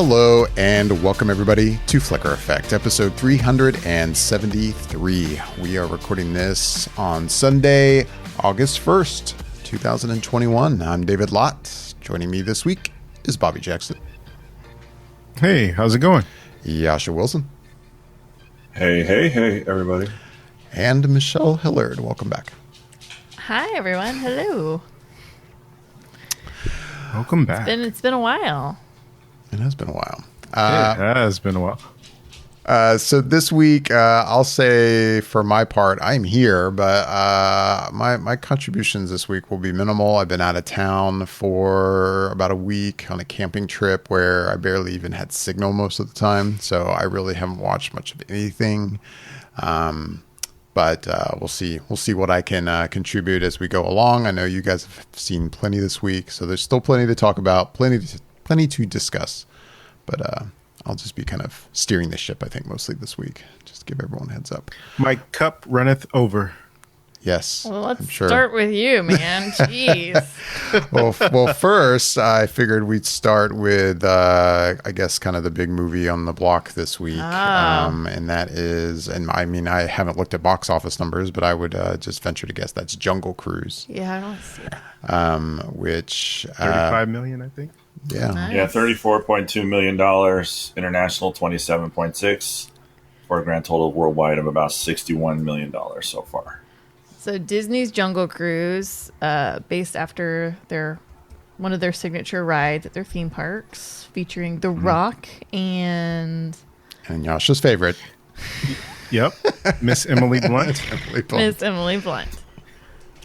Hello and welcome everybody to Flicker Effect, episode 373. We are recording this on Sunday, August 1st, 2021. I'm David Lott. Joining me this week is Bobby Jackson. Hey, how's it going? Jascha Wilson. Hey, everybody. And Michelle Hillard. Welcome back. Hi, everyone. Hello. Welcome back. It's been a while. It has been a while. It has been a while. So this week, I'll say for my part, I'm here, but my contributions this week will be minimal. I've been out of town for about a week on a camping trip where I barely even had signal most of the time. So I really haven't watched much of anything. But we'll see. We'll see what I can contribute as we go along. I know you guys have seen plenty this week, so there's still plenty to talk about, plenty to discuss. But I'll just be kind of steering the ship, I think, mostly this week. Just give everyone a heads up. My cup runneth over. Yes. Well, let's start with you, man. Jeez. well, first, I figured we'd start with, I guess, kind of the big movie on the block this week. And that is, and I mean, I haven't looked at box office numbers, but I would just venture to guess that's Jungle Cruise. Yeah, I don't see that. Which... 35 million, I think. Yeah. Nice. Yeah, $34.2 million, international 27.6, for a grand total worldwide of about $61 million so far. So Disney's Jungle Cruise, based after one of their signature rides at their theme parks, featuring The Rock and Yasha's favorite. Yep. Miss Emily Blunt. Miss Emily Blunt.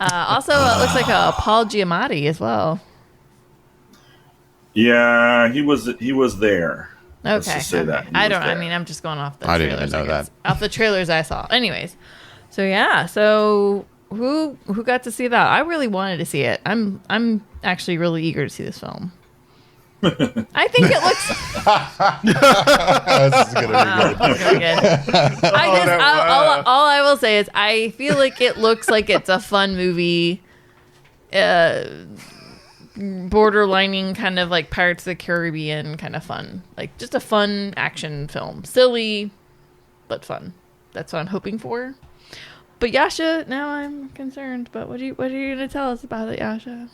Also, it looks like a Paul Giamatti as well. Yeah, he was there. Okay. Let's just say that. I don't. I mean, I'm just going off the. I trailers, didn't even know that. Off the trailers I saw. Anyways, so yeah. So who got to see that? I really wanted to see it. I'm actually really eager to see this film. I think it looks. This is gonna be good. All I will say is I feel like it looks like it's a fun movie. Borderlining kind of like Pirates of the Caribbean kind of fun, like just a fun action film, silly but fun. That's what I'm hoping for. But Jascha, now I'm concerned. But what are you gonna tell us about it, Jascha?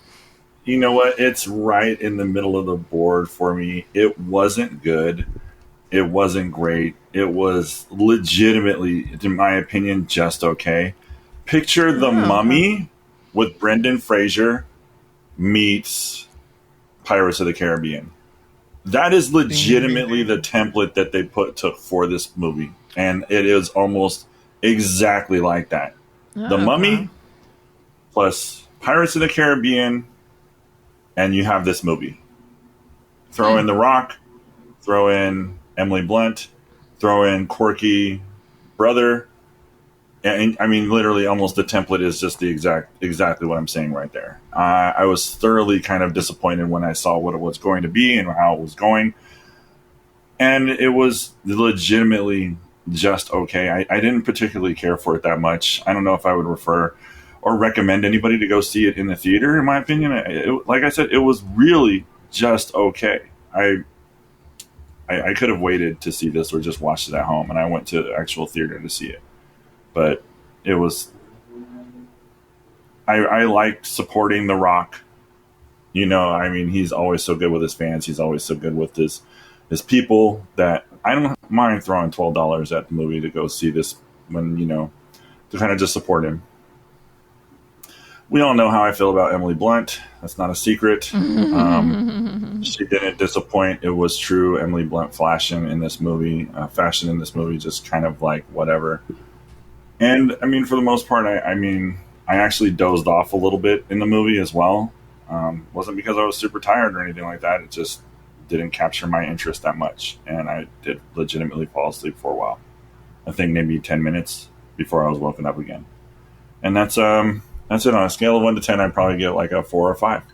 You know what? It's right in the middle of the board for me. It wasn't good. It wasn't great. It was legitimately, in my opinion, just okay. Picture The Mummy with Brendan Fraser meets Pirates of the Caribbean. That is legitimately the template that they took for this movie, and it is almost exactly like that. The Mummy plus Pirates of the Caribbean, and you have this movie. Throw in The Rock, throw in Emily Blunt, throw in quirky brother. And I mean, literally, almost the template is just exactly what I'm saying right there. I was thoroughly kind of disappointed when I saw what it was going to be and how it was going, and it was legitimately just okay. I didn't particularly care for it that much. I don't know if I would refer or recommend anybody to go see it in the theater. In my opinion, like I said, it was really just okay. I could have waited to see this or just watched it at home, and I went to the actual theater to see it. But it was, I liked supporting The Rock. You know, I mean, he's always so good with his fans. He's always so good with his people that I don't mind throwing $12 at the movie to go see this when, you know, to kind of just support him. We all know how I feel about Emily Blunt. That's not a secret. She didn't disappoint. It was true. Emily Blunt fashion in this movie, just kind of like whatever. And I mean, for the most part, I actually dozed off a little bit in the movie as well. Wasn't because I was super tired or anything like that. It just didn't capture my interest that much. And I did legitimately fall asleep for a while. I think maybe 10 minutes before I was woken up again. And that's it. On a scale of 1 to 10, I'd probably get like a 4 or 5. Ooh.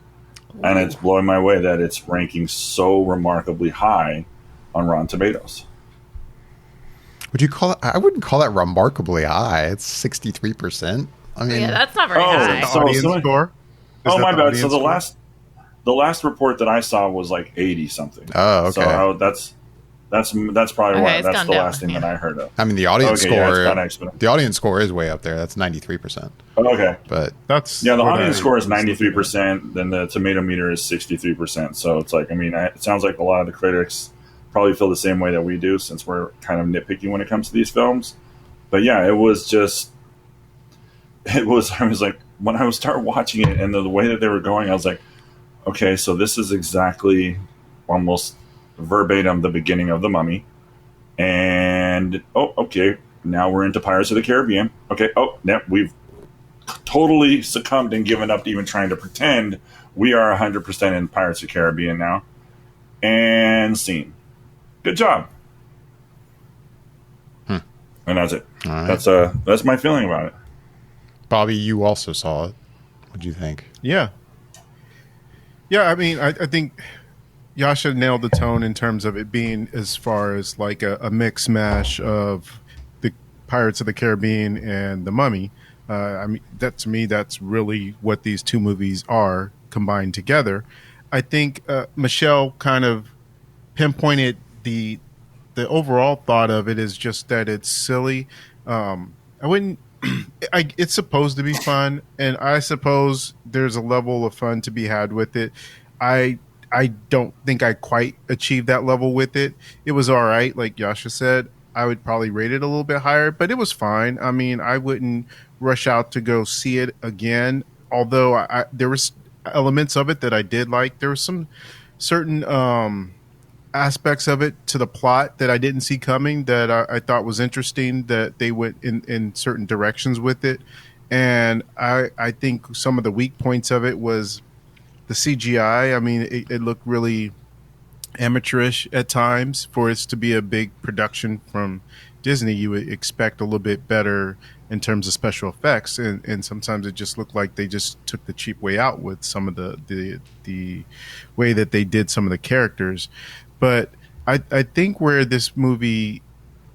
And it's blowing my way that it's ranking so remarkably high on Rotten Tomatoes. Would you call it? I wouldn't call that remarkably high. It's 63%. I mean, yeah, that's not very high. Audience score? Oh, my bad. So the last the last report that I saw was like 80 something. Oh, okay. So that's probably Okay, why it's that's gone the down, last thing yeah. that I heard of. I mean, the audience Okay, yeah, it's score. gone exponential. The audience score is way up there. That's 93%. Okay. But That's Yeah, the what audience I score is was looking at. 93%, then the tomato meter is 63%. So it's like, I mean, it sounds like a lot of the critics probably feel the same way that we do, since we're kind of nitpicky when it comes to these films. But yeah, I was like, when I started watching it and the way that they were going, I was like, okay, so this is exactly almost verbatim the beginning of The Mummy. And, oh, okay, now we're into Pirates of the Caribbean. Okay, oh, now we've totally succumbed and given up to even trying to pretend we are 100% in Pirates of the Caribbean now. And scene. Good job. And that's it. all right. That's my feeling about it. Bobby, you also saw it. What'd you think? Yeah. Yeah, I mean, I think Jascha nailed the tone in terms of it being as far as like a mix mash of the Pirates of the Caribbean and The Mummy. I mean, that to me, that's really what these two movies are combined together. I think Michelle kind of pinpointed the overall thought of it is just that it's silly. I wouldn't. It's supposed to be fun, and I suppose there's a level of fun to be had with it. I don't think I quite achieved that level with it. It was all right, like Jascha said. I would probably rate it a little bit higher, but it was fine. I mean, I wouldn't rush out to go see it again. Although there was elements of it that I did like. There were some certain aspects of it to the plot that I didn't see coming that I thought was interesting, that they went in certain directions with it. And I think some of the weak points of it was the CGI. I mean, it looked really amateurish at times. For it to be a big production from Disney, you would expect a little bit better in terms of special effects, and sometimes it just looked like they just took the cheap way out with some of the way that they did some of the characters. But I think where this movie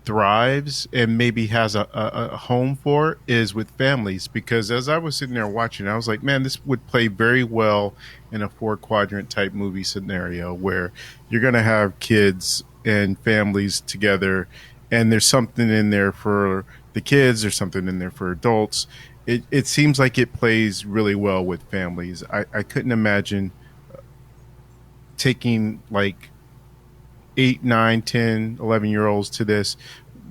thrives and maybe has a home for is with families, because as I was sitting there watching, I was like, man, this would play very well in a 4-quadrant type movie scenario where you're going to have kids and families together, and there's something in there for the kids, there's something in there for adults. It seems like it plays really well with families. I couldn't imagine taking like 8, 9, 10, 11-year-olds to this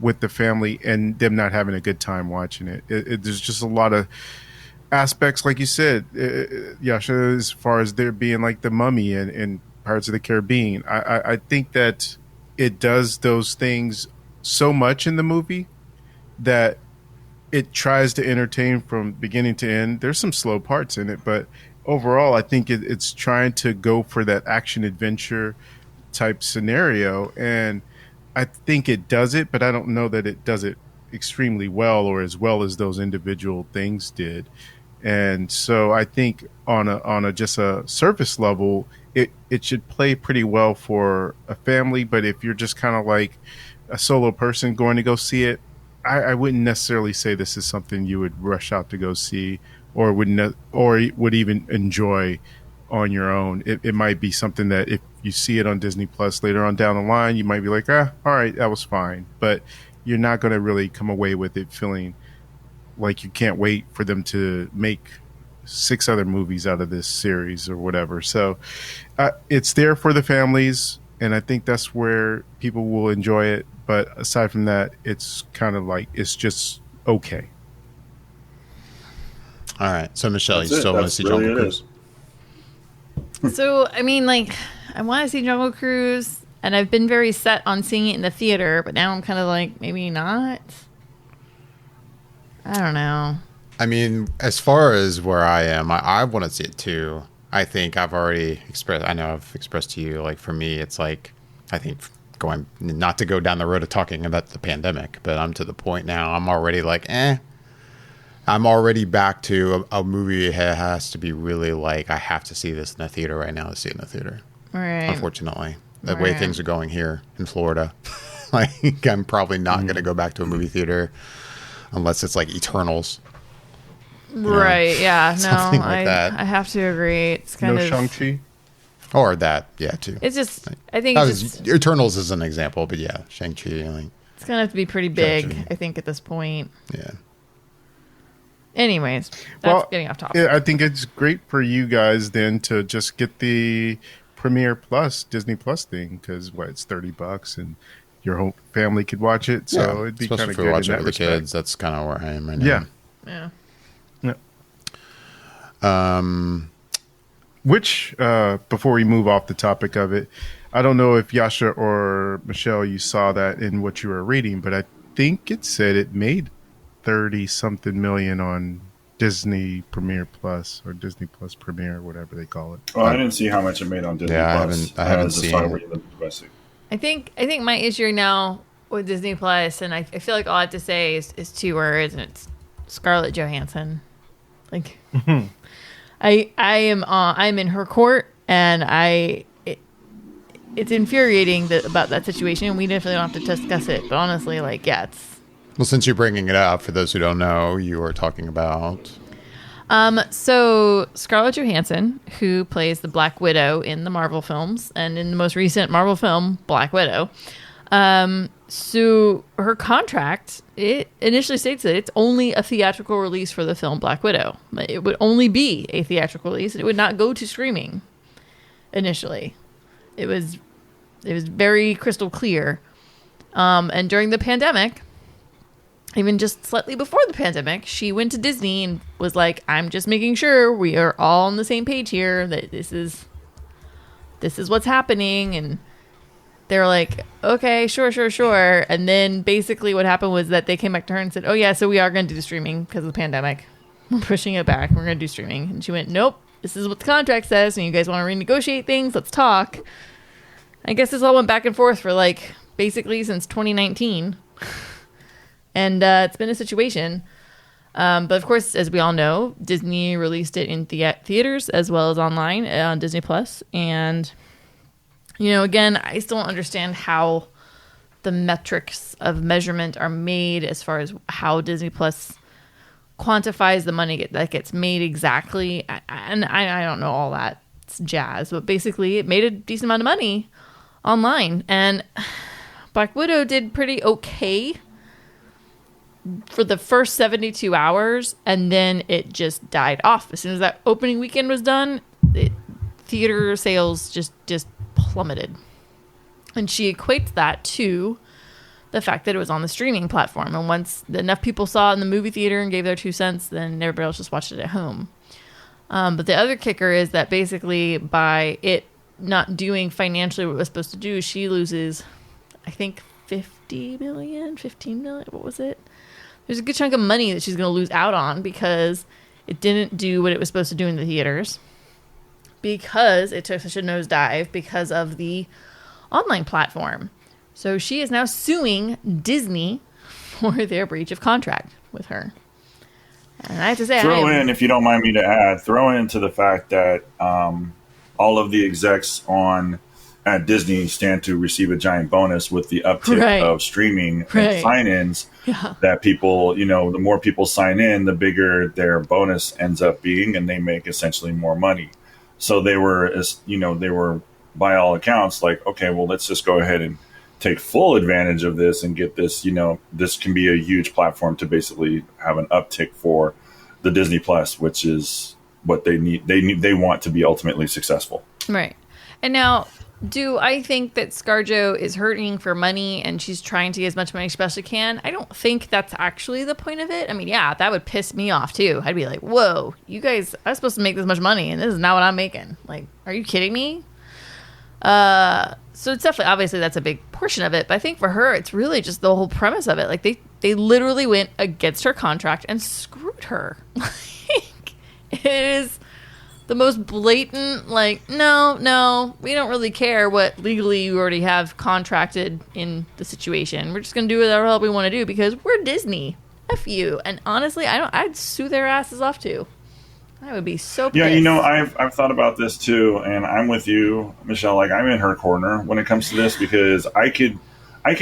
with the family and them not having a good time watching it. There's just a lot of aspects, like you said, Jascha, as far as there being like the Mummy and Pirates of the Caribbean. I think that it does those things so much in the movie that it tries to entertain from beginning to end. There's some slow parts in it, but overall, I think it's trying to go for that action adventure type scenario, and I think it does it, but I don't know that it does it extremely well or as well as those individual things did. And so I think on a just a surface level, it should play pretty well for a family. But if you're just kind of like a solo person going to go see it, I wouldn't necessarily say this is something you would rush out to go see or would even enjoy on your own. It might be something that if you see it on Disney Plus later on down the line, you might be like, all right, that was fine. But you're not going to really come away with it feeling like you can't wait for them to make 6 other movies out of this series or whatever. So it's there for the families, and I think that's where people will enjoy it. But aside from that, it's kind of like, it's just okay. All right. So, Michelle, That's you it. still want to That's see really Jungle it Cruise? So, I mean, like, I want to see Jungle Cruise, and I've been very set on seeing it in the theater, but now I'm kind of like, maybe not. I don't know. I mean, as far as where I am, I want to see it too. I think I've already expressed, I know I've expressed to you, like, for me, it's like, I think going, not to go down the road of talking about the pandemic, but I'm to the point now, I'm already like, I'm already back to a movie that has to be really like, I have to see this in the theater right now to see it in the theater. Right. Unfortunately, the way things are going here in Florida, like I'm probably not going to go back to a movie theater unless it's like Eternals. Right. Yeah. No, Something like that. I have to agree. It's kind No of Shang-Chi? Or that, yeah, too. It's just, I think That it's was, just, Eternals is an example, but yeah, Shang-Chi, like, it's going to have to be pretty big, Gotcha. I think, at this point. yeah. Anyways, that's getting off topic. I think it's great for you guys then to just get the Premiere Plus, Disney Plus thing, because it's $30 and your whole family could watch it. So Yeah, it'd be especially kind of if good we in watch it that with respect. the kids. That's kind of where I am right now. Yeah. Yeah. Which, before we move off the topic of it, I don't know if Jascha or Michelle, you saw that in what you were reading, but I think it said it made 30-something million on Disney Premiere Plus or Disney Plus Premiere, whatever they call it. Well, I didn't see how much it made on Disney Yeah, Plus. I haven't just seen saw it. where you live in the West. I think my issue now with Disney Plus, and I feel like all I have to say is two words, and it's Scarlett Johansson. Like, I'm in her court, and it's infuriating about that situation, and we definitely don't have to discuss it. But honestly, like, yeah, it's. Well, since you're bringing it up, for those who don't know, you are talking about... So Scarlett Johansson, who plays the Black Widow in the Marvel films, and in the most recent Marvel film, Black Widow. So her contract, it initially states that it's only a theatrical release for the film Black Widow. It would only be a theatrical release. It would not go to streaming initially. It was very crystal clear. And during the pandemic, even just slightly before the pandemic, she went to Disney and was like, I'm just making sure we are all on the same page here, that this is what's happening. And they're like, okay, sure. And then basically what happened was that they came back to her and said, oh yeah, so we are going to do streaming because of the pandemic. We're pushing it back. We're going to do streaming. And she went, nope, this is what the contract says. And you guys want to renegotiate things? Let's talk. I guess this all went back and forth for like basically since 2019. And it's been a situation. But of course, as we all know, Disney released it in theaters as well as online on Disney Plus. And, again, I still don't understand how the metrics of measurement are made as far as how Disney Plus quantifies the money that gets made exactly. And I don't know all that jazz. But basically, it made a decent amount of money online. And Black Widow did pretty okay for the first 72 hours, and then it just died off. As soon as that opening weekend was done, theater sales just plummeted. And she equates that to the fact that it was on the streaming platform. And once enough people saw it in the movie theater and gave their 2 cents, then everybody else just watched it at home. But the other kicker is that basically by it not doing financially what it was supposed to do, she loses, I think, 15 million, what was it? There's a good chunk of money that she's going to lose out on because it didn't do what it was supposed to do in the theaters, because it took such a nosedive because of the online platform. So she is now suing Disney for their breach of contract with her. And I have to say, if you don't mind me to add, throw into the fact that all of the execs at Disney stand to receive a giant bonus with the uptick of streaming and sign-ins. Yeah. That people, the more people sign in, the bigger their bonus ends up being, and they make essentially more money. So they were by all accounts like, okay, well, let's just go ahead and take full advantage of this and get this. This can be a huge platform to basically have an uptick for the Disney Plus, which is what they need. They want to be ultimately successful. Right. And now, do I think that ScarJo is hurting for money and she's trying to get as much money as she possibly can? I don't think that's actually the point of it. I mean, yeah, that would piss me off too. I'd be like, whoa, you guys, I was supposed to make this much money and this is not what I'm making. Like, are you kidding me? So it's definitely, obviously that's a big portion of it. But I think for her, it's really just the whole premise of it. Like they literally went against her contract and screwed her. Like, it is the most blatant, like, no, we don't really care what legally you already have contracted in the situation. We're just going to do whatever hell we want to do because we're Disney. F you. And honestly, I'd sue their asses off too. I would be so pissed. Yeah, I've thought about this too, and I'm with you, Michelle. Like, I'm in her corner when it comes to this because I could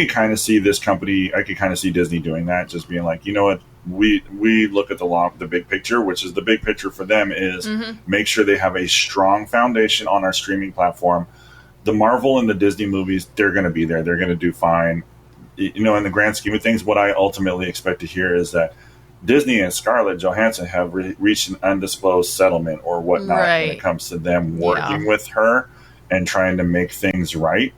kind of see this company, I could kind of see Disney doing that, just being like, you know what, we look at the big picture, which is the big picture for them is make sure they have a strong foundation on our streaming platform. The Marvel and the Disney movies, they're going to be there. They're going to do fine. You know, in the grand scheme of things, what I ultimately expect to hear is that Disney and Scarlett Johansson have reached an undisclosed settlement or whatnot when it comes to them working with her and trying to make things right,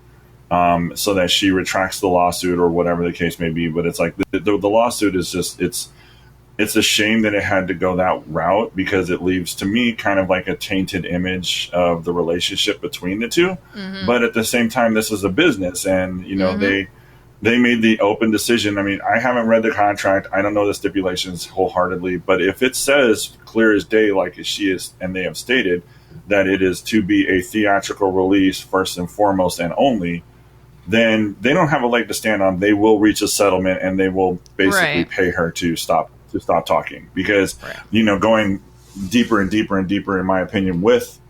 so that she retracts the lawsuit or whatever the case may be. But it's like the lawsuit is just it's a shame that it had to go that route, because it leaves to me kind of like a tainted image of the relationship between the two. But at the same time, this is a business, and you know they made the open decision. I mean, I haven't read the contract. I don't know the stipulations wholeheartedly, but if it says clear as day, like she is, and they have stated that it is to be a theatrical release first and foremost and only, then they don't have a leg to stand on. They will reach a settlement, and they will basically pay her to stop talking, because you know, going deeper and deeper and deeper, in my opinion, with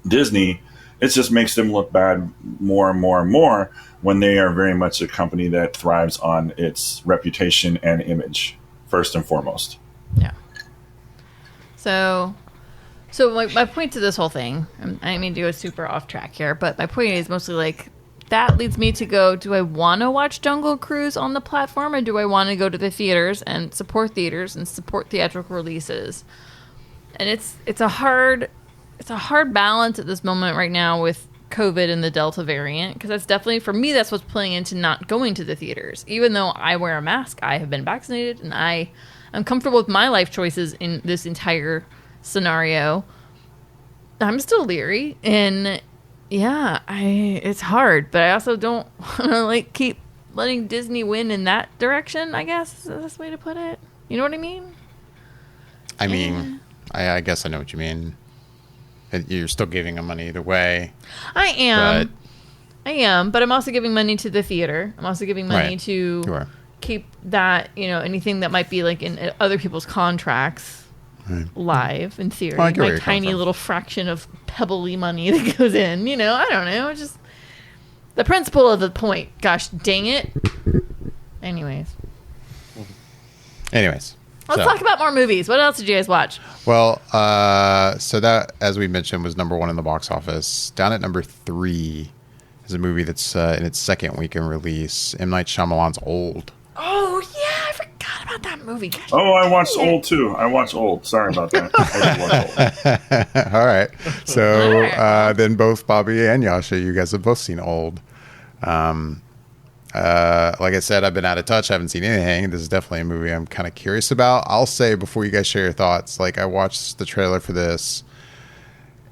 Disney, it just makes them look bad more and more and more, when they are very much a company that thrives on its reputation and image first and foremost. Yeah. So my point to this whole thing, I didn't mean to go super off track here, but my point is mostly like, that leads me to go, do I want to watch Jungle Cruise on the platform, or do I want to go to the theaters and support theatrical releases? And it's a hard balance at this moment right now with COVID and the Delta variant, because that's definitely, for me, that's what's playing into not going to the theaters. Even though I wear a mask, I have been vaccinated, and I'm comfortable with my life choices in this entire scenario, I'm still leery. And yeah, it's hard, but I also don't want to like keep letting Disney win in that direction, I guess is the best way to put it. You know what I mean? I mean, I guess I know what you mean. You're still giving them money either way. I am, but I'm also giving money to the theater. I'm also giving money to keep that, you know, anything that might be like in other people's contracts live, in theory. Well, my tiny little fraction of pebbly money that goes in, you know, I don't know. It's just the principle of the point. Gosh dang it. Anyways. Let's talk about more movies. What else did you guys watch? Well, so that, as we mentioned, was number 1 in the box office. Down at number 3 is a movie that's in its second week in release. M. Night Shyamalan's Old. Oh, yeah. I forgot about that movie. Gosh, I watched Old, too. I watched Old. Sorry about that. I did watch Old. All right. So then both Bobby and Jascha, you guys have both seen Old. Like I said, I've been out of touch. I haven't seen anything. This is definitely a movie I'm kind of curious about. I'll say, before you guys share your thoughts, like, I watched the trailer for this,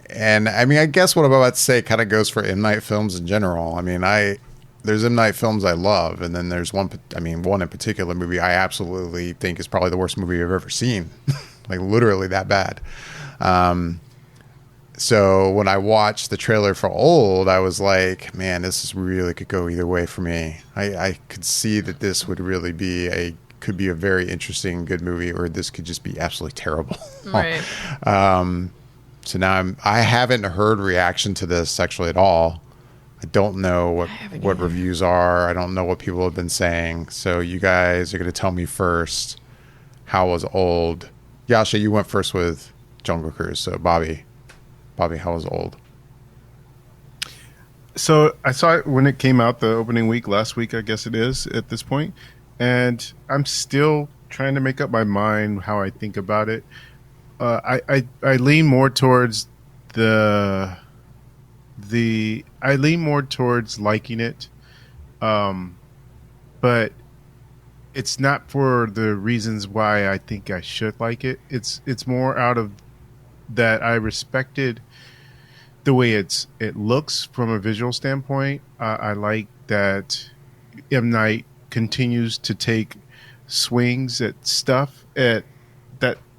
and I mean, I guess what I'm about to say kind of goes for M. Night films in general. I mean, there's M. Night films I love, and then there's one in particular movie I absolutely think is probably the worst movie I've ever seen. Like, literally that bad. So when I watched the trailer for Old, I was like, man, this really could go either way for me. I could see that this would really be could be a very interesting, good movie, or this could just be absolutely terrible. Right. So now I haven't heard reaction to this actually at all. I don't know what reviews are. I don't know what people have been saying. So you guys are going to tell me first, how was Old? Jascha, you went first with Jungle Cruise. So Bobby, how was Old? So I saw it when it came out, the opening week last week, I guess it is at this point, and I'm still trying to make up my mind how I think about it. I lean more towards I lean more towards liking it, but it's not for the reasons why I think I should like it. It's more out of that I respected the way it looks from a visual standpoint. I like that M. Night continues to take swings at stuff that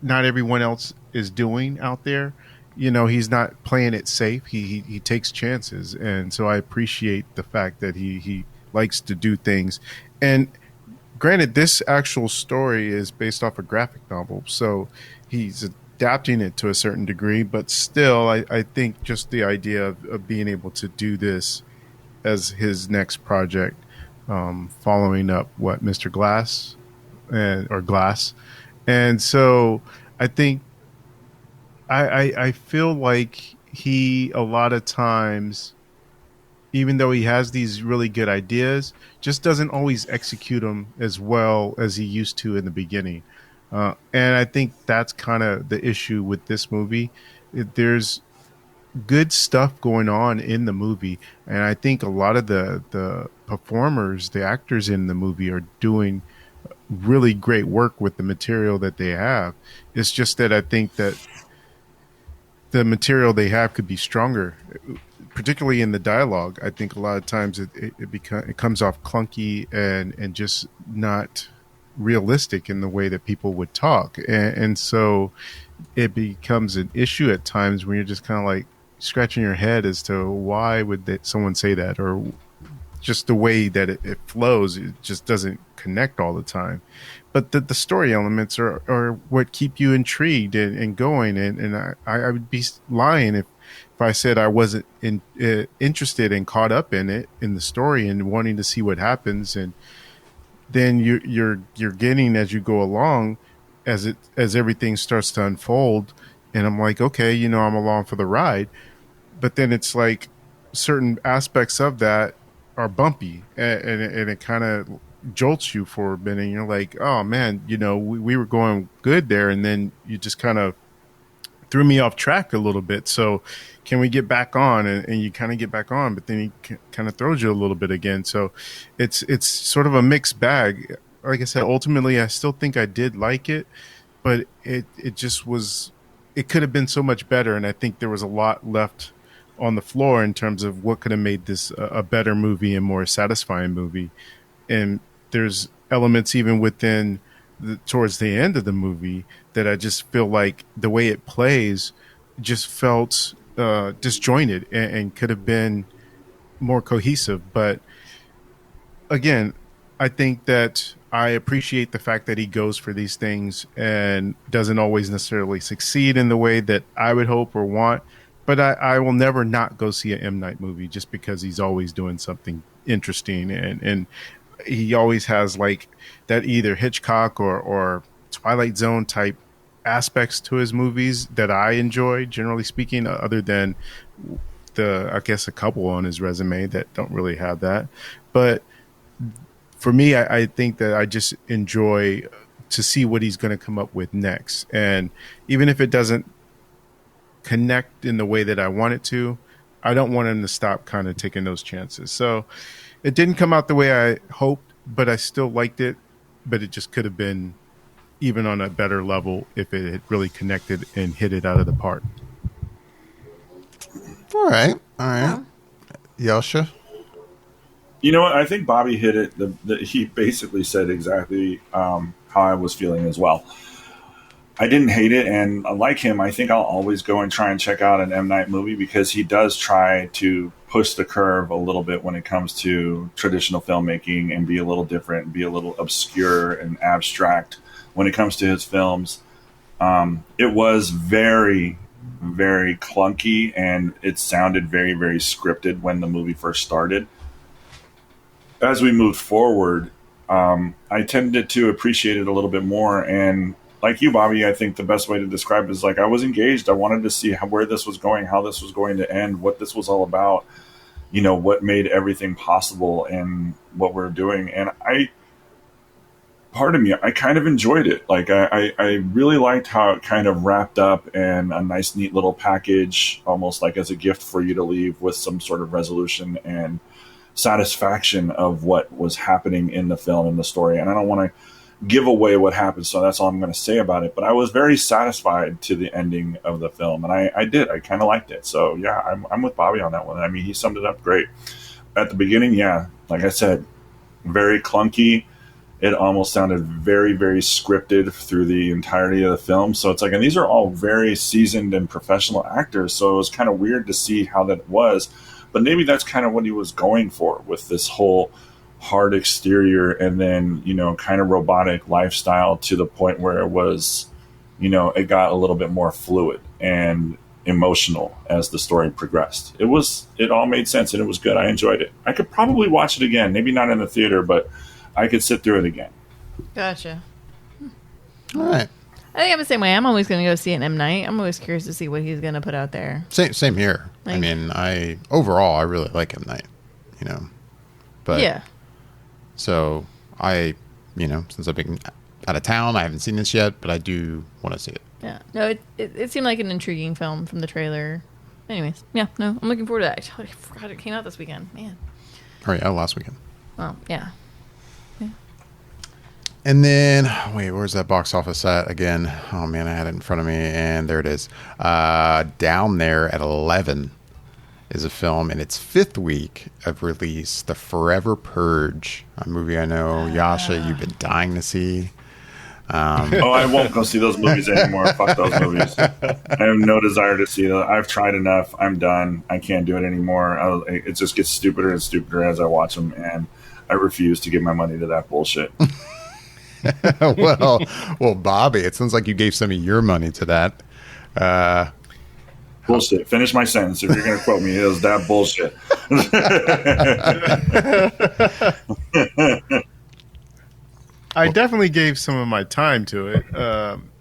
not everyone else is doing out there. You know, he's not playing it safe. He takes chances, and so I appreciate the fact that he likes to do things. And granted, this actual story is based off a graphic novel, so he's adapting it to a certain degree, but still, I think just the idea of being able to do this as his next project, following up what Mr. Glass and or glass. And so I think I feel like he a lot of times, even though he has these really good ideas, just doesn't always execute them as well as he used to in the beginning. And I think that's kind of the issue with this movie. There's good stuff going on in the movie, and I think a lot of the performers, the actors in the movie, are doing really great work with the material that they have. It's just that I think that the material they have could be stronger, particularly in the dialogue. I think a lot of times it comes off clunky and just not realistic in the way that people would talk, and so it becomes an issue at times when you're just kind of like scratching your head as to why would someone say that, or just the way that it flows, it just doesn't connect all the time. But the story elements are what keep you intrigued and going. And I would be lying if I said I wasn't interested and caught up in it, in the story, and wanting to see what happens. And then you're getting, as you go along, as everything starts to unfold. And I'm like, okay, I'm along for the ride. But then it's like certain aspects of that are bumpy, and it kind of jolts you for a minute. And you're like, oh man, we were going good there, and then you just kind of threw me off track a little bit. So can we get back on? And you kind of get back on, but then he kind of throws you a little bit again. So it's sort of a mixed bag. Like I said, ultimately, I still think I did like it, but it just was, it could have been so much better. And I think there was a lot left on the floor in terms of what could have made this a better movie and more satisfying movie. And there's elements even within towards the end of the movie that I just feel like the way it plays just felt disjointed and could have been more cohesive. But again, I think that I appreciate the fact that he goes for these things and doesn't always necessarily succeed in the way that I would hope or want. But I will never not go see an M. Night movie just because he's always doing something interesting. And he always has like that either Hitchcock or Twilight Zone type aspects to his movies that I enjoy, generally speaking, other than I guess a couple on his resume that don't really have that. But for me, I think that I just enjoy to see what he's going to come up with next. And even if it doesn't connect in the way that I want it to, I don't want him to stop kind of taking those chances. So it didn't come out the way I hoped, but I still liked it. But it just could have been even on a better level if it had really connected and hit it out of the park. All right. Yasha? You know what? I think Bobby hit it. He basically said exactly how I was feeling as well. I didn't hate it, and like him, I think I'll always go and try and check out an M. Night movie because he does try to push the curve a little bit when it comes to traditional filmmaking and be a little different, be a little obscure and abstract when it comes to his films. It was very, very clunky, and it sounded very, very scripted when the movie first started. As we moved forward, I tended to appreciate it a little bit more, and like you, Bobby, I think the best way to describe it is like I was engaged. I wanted to see where this was going, how this was going to end, what this was all about, what made everything possible and what we're doing. And part of me, I kind of enjoyed it. Like I really liked how it kind of wrapped up in a nice, neat little package, almost like as a gift for you to leave with some sort of resolution and satisfaction of what was happening in the film and the story. And I don't want to give away what happened, so that's all I'm going to say about it. But I was very satisfied to the ending of the film, and I kind of liked it. So yeah, I'm with Bobby on that one. I mean, he summed it up great. At the beginning, yeah, like I said, very clunky. It almost sounded very, very scripted through the entirety of the film. So it's like, and these are all very seasoned and professional actors, so it was kind of weird to see how that was. But maybe that's kind of what he was going for with this whole hard exterior and then, kind of robotic lifestyle to the point where it was, it got a little bit more fluid and emotional as the story progressed. It all made sense and it was good. I enjoyed it. I could probably watch it again, maybe not in the theater, but I could sit through it again. Gotcha. All right. I think I'm the same way. I'm always going to go see an M. Night. I'm always curious to see what he's going to put out there. Same here. I mean, overall I really like M. Night, But yeah. So since I've been out of town, I haven't seen this yet, but I do want to see it. Yeah. No, it seemed like an intriguing film from the trailer. Anyways, yeah, no, I'm looking forward to that. I forgot it came out this weekend. Man. Oh, yeah, last weekend. Oh, yeah. And then, wait, where's that box office at again? Oh, man, I had it in front of me, and there it is. Down there at 11 is a film in its 5th week of release, The Forever Purge, a movie I know, Jascha, you've been dying to see. I won't go see those movies anymore. Fuck those movies. I have no desire to see them. I've tried enough. I'm done. I can't do it anymore. It just gets stupider and stupider as I watch them, and I refuse to give my money to that bullshit. well, Bobby, it sounds like you gave some of your money to that. Bullshit. Finish my sentence. If you're going to quote me, it was that bullshit. I definitely gave some of my time to it,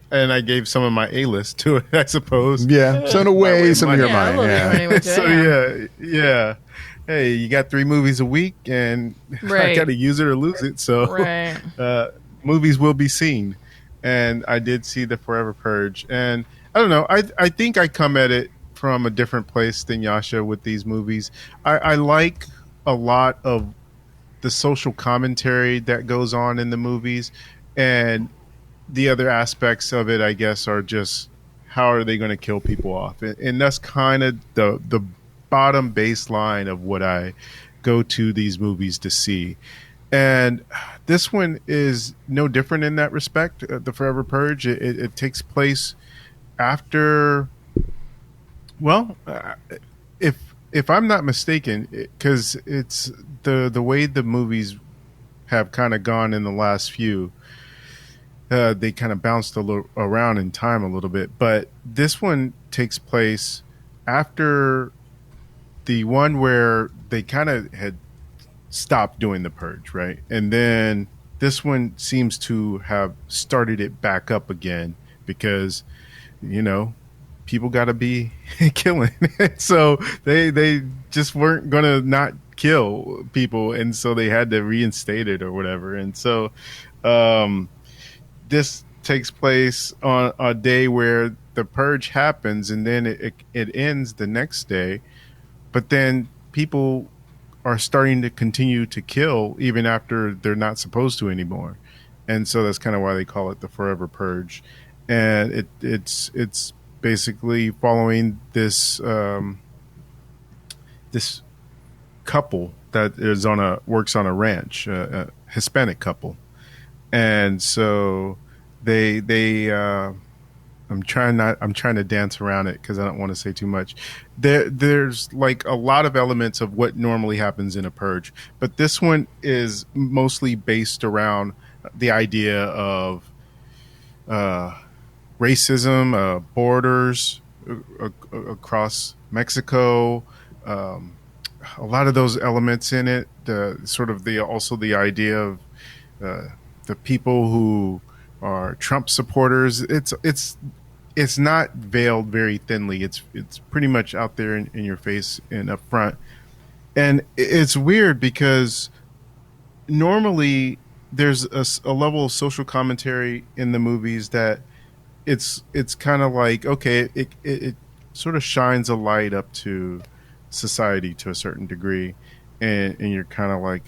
and I gave some of my A-list to it, I suppose. Yeah, so in a way, some of your money. Yeah. So yeah. Hey, you got 3 movies a week, and I got to use it or lose it. So movies will be seen, and I did see The Forever Purge, and I don't know. I think I come at it from a different place than Jascha with these movies. I like a lot of the social commentary that goes on in the movies, and the other aspects of it, I guess, are just how are they going to kill people off, and that's kind of the bottom baseline of what I go to these movies to see. And this one is no different in that respect. The Forever Purge, it takes place after, if I'm not mistaken, because it's the way the movies have kind of gone in the last few, they kind of bounced around in time a little bit. But this one takes place after the one where they kind of had stopped doing the purge, right? And then this one seems to have started it back up again because, people got to be killing. So they just weren't going to not kill people. And so they had to reinstate it or whatever. And so this takes place on a day where the purge happens, and then it ends the next day. But then people are starting to continue to kill even after they're not supposed to anymore. And so that's kind of why they call it the Forever Purge. And it's basically following this this couple that works on a ranch, a Hispanic couple. And so they I'm trying to dance around it because I don't want to say too much. There's like a lot of elements of what normally happens in a purge, but this one is mostly based around the idea of racism, borders across Mexico, a lot of those elements in it. Also the idea of the people who are Trump supporters. It's not veiled very thinly. It's pretty much out there in your face and up front. And it's weird because normally there's a level of social commentary in the movies that it's kind of like, okay, it sort of shines a light up to society to a certain degree, and you're kind of like,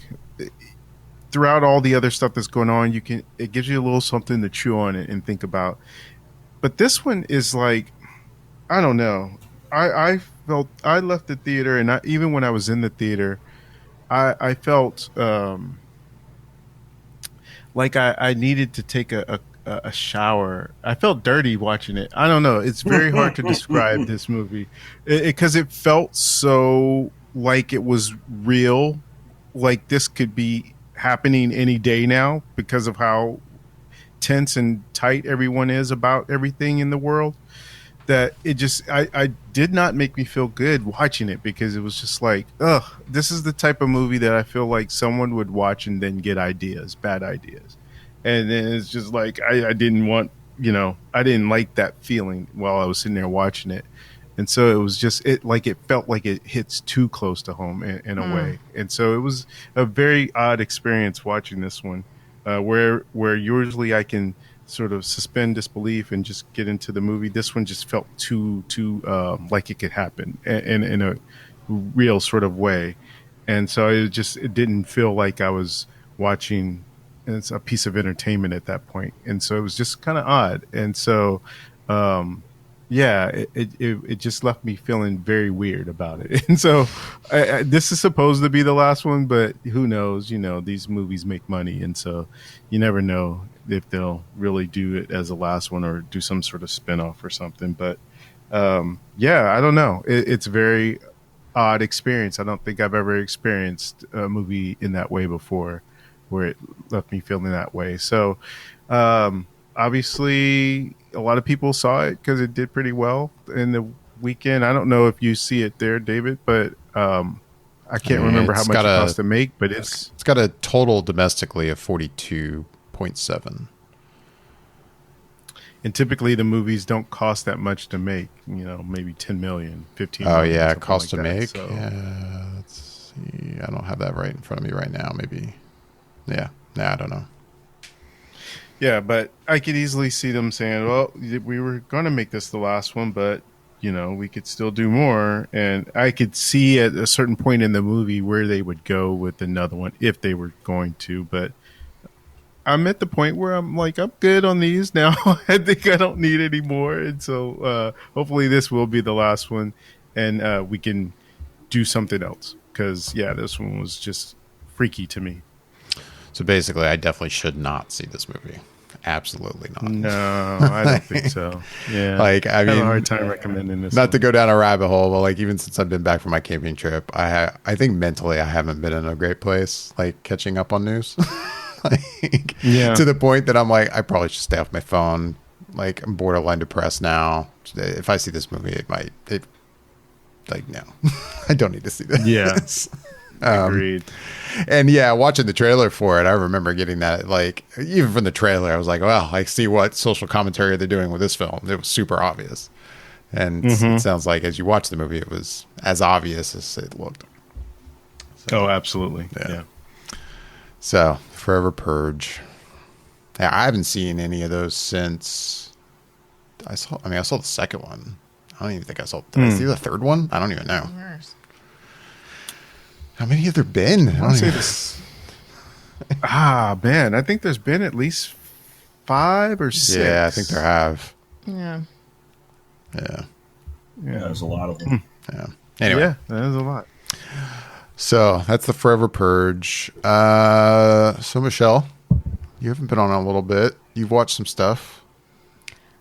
throughout all the other stuff that's going on, it gives you a little something to chew on and think about. But this one is like, I don't know. I felt, I left the theater, and even when I was in the theater, I felt like I needed to take a shower. I felt dirty watching it. I don't know. It's very hard to describe this movie because it felt so like it was real, like this could be happening any day now because of how tense and tight everyone is about everything in the world, that it just I did not make me feel good watching it, because it was just like, ugh, this is the type of movie that I feel like someone would watch and then get bad ideas. And then it's just like I didn't want I didn't like that feeling while I was sitting there watching it. And so it was just it felt like it hits too close to home in a way. And so it was a very odd experience watching this one, where usually I can sort of suspend disbelief and just get into the movie. This one just felt too like it could happen in a real sort of way. And so it didn't feel like I was watching a piece of entertainment at that point. And so it was just kind of odd. And so, it just left me feeling very weird about it. And so this is supposed to be the last one, but who knows? These movies make money. And so you never know if they'll really do it as the last one or do some sort of spinoff or something. But I don't know. It's a very odd experience. I don't think I've ever experienced a movie in that way before, where it left me feeling that way. So obviously a lot of people saw it because it did pretty well in the weekend. I don't know if you see it there, David, but I can't remember how much it cost to make, but it's got a total domestically of 42.7. And typically the movies don't cost that much to make, maybe 10 million, 15 million. Oh yeah, cost to make. So. Yeah, let's see. I don't have that right in front of me right now. Maybe. Yeah. Nah, I don't know. Yeah, but I could easily see them saying, well, we were going to make this the last one, but, we could still do more. And I could see at a certain point in the movie where they would go with another one if they were going to. But I'm at the point where I'm like, I'm good on these now. I think I don't need any more. And so hopefully this will be the last one and we can do something else. Because, this one was just freaky to me. So basically, I definitely should not see this movie. Absolutely not. No, I don't think so. Yeah, I have a hard time recommending this. Not to go down a rabbit hole, but even since I've been back from my camping trip, I think mentally I haven't been in a great place. Catching up on news, to the point that I'm like, I probably should stay off my phone. I'm borderline depressed now. If I see this movie, no, I don't need to see this. Yeah. Agreed. And watching the trailer for it, I remember getting that, even from the trailer, I was like, well, I see what social commentary they're doing with this film. It was super obvious. And it sounds like as you watch the movie, it was as obvious as it looked. So, absolutely. Yeah. So, Forever Purge. Yeah, I haven't seen any of those since I saw the second one. I don't even think I saw. Did I see the third one? I don't even know. How many have there been? I don't say this. Man, I think there's been at least 5 or 6. Yeah, I think there have. Yeah. Yeah, there's a lot of them. Yeah. Anyway. Yeah, there's a lot. So that's the Forever Purge. So Michelle, you haven't been on a little bit. You've watched some stuff.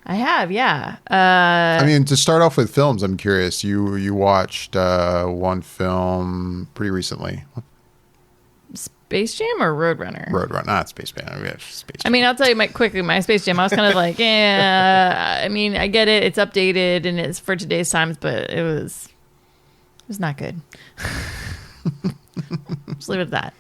I have, yeah. To start off with films, I'm curious. You watched one film pretty recently. Space Jam or Roadrunner? Roadrunner, not Space Jam. Space Jam. I'll tell you quickly, my Space Jam, I was kind of like, I get it. It's updated and it's for today's times, but it was not good. Just leave it at that.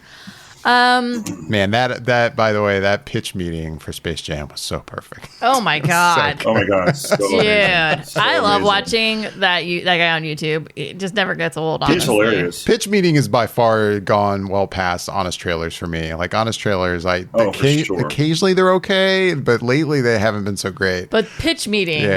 Man, that by the way, that pitch meeting for Space Jam was so perfect. Oh my god! Oh my god! So dude, so I love amazing. watching that guy on YouTube. It just never gets old. He's honestly. hilarious. Pitch meeting is by far gone well past honest trailers for me. Honest trailers, occasionally they're okay, but lately they haven't been so great. But pitch meeting,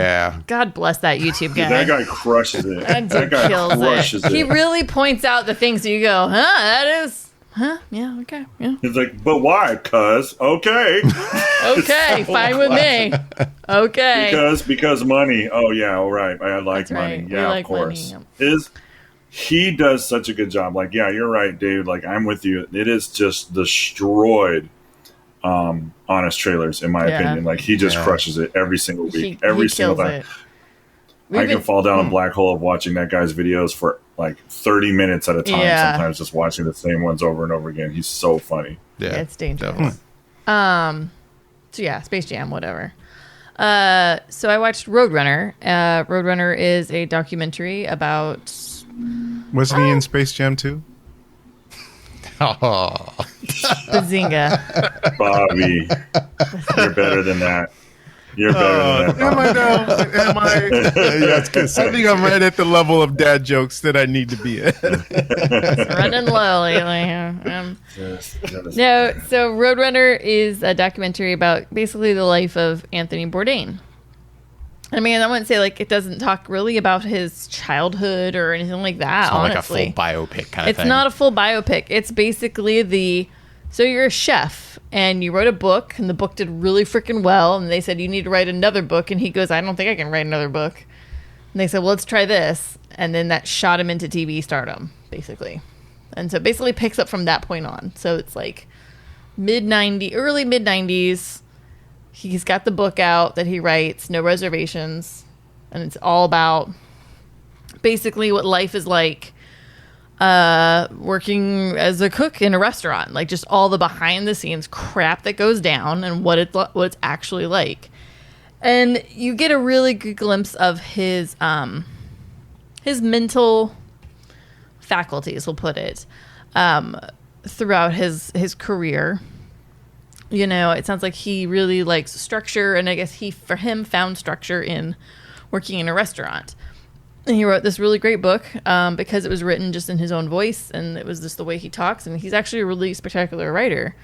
God bless that YouTube guy. That guy crushes it. That guy kills crushes it. He really points out the things that you go, that is. Huh? Yeah, okay. Yeah. He's like, but why? Cuz, okay. Okay, fine with me. Okay. Because money. Oh, yeah, all right. I like That's money. right. Yeah, We of course. He does such a good job. You're right, Dave. I'm with you. It is just destroyed honest trailers, in my opinion. He just crushes it every single week. Every single time. I can fall down a black hole of watching that guy's videos for 30 minutes at a time. Sometimes just watching the same ones over and over again. He's so funny. Yeah, it's dangerous. So Space Jam, whatever. So I watched Roadrunner. Roadrunner is a documentary about. Wasn't he in Space Jam 2? Oh, Bazinga. Bobby, you're better than that. You're better than that. Am I now? Am I? Yeah, I was gonna say. I think I'm right at the level of dad jokes that I need to be at. It's running low lately. Yes. No, so Roadrunner is a documentary about basically the life of Anthony Bourdain. I mean, I wouldn't say like it doesn't talk really about his childhood or anything like that. It's not honestly, like a full biopic kind of it's thing. not a full biopic. It's basically so you're a chef and you wrote a book and the book did really freaking well. And they said, you need to write another book. And he goes, I don't think I can write another book. And they said, well, let's try this. And then that shot him into TV stardom, basically. And so it basically picks up from that point on. So it's like early mid 90s. He's got the book out that he writes, No Reservations. And it's all about basically what life is like working as a cook in a restaurant, like just all the behind the scenes crap that goes down and what it's actually like. And you get a really good glimpse of his mental faculties, we'll put it, throughout his career. You know, it sounds like he really likes structure, and I guess he found structure in working in a restaurant. And he wrote this really great book because it was written just in his own voice, and it was just the way he talks, and he's actually a really spectacular writer.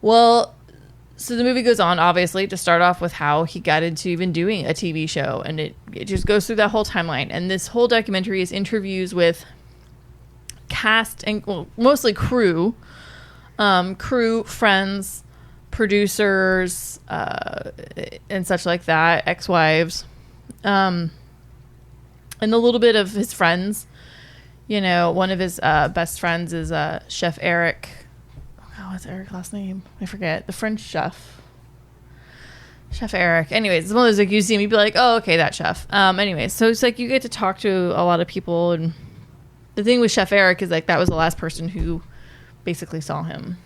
Well, so the movie goes on, obviously, to start off with how he got into even doing a TV show, and it just goes through that whole timeline. And this whole documentary is interviews with cast and mostly crew, friends, producers, and such like that, ex-wives, and a little bit of his friends. You know, one of his best friends is Chef Eric. Oh, what's Eric's last name? I forget. The French chef. Chef Eric. Anyways, it's one of those, like, you see him, you'd be like, oh, okay, that chef. Anyways, so it's like you get to talk to a lot of people, and the thing with Chef Eric is, like, that was the last person who basically saw him.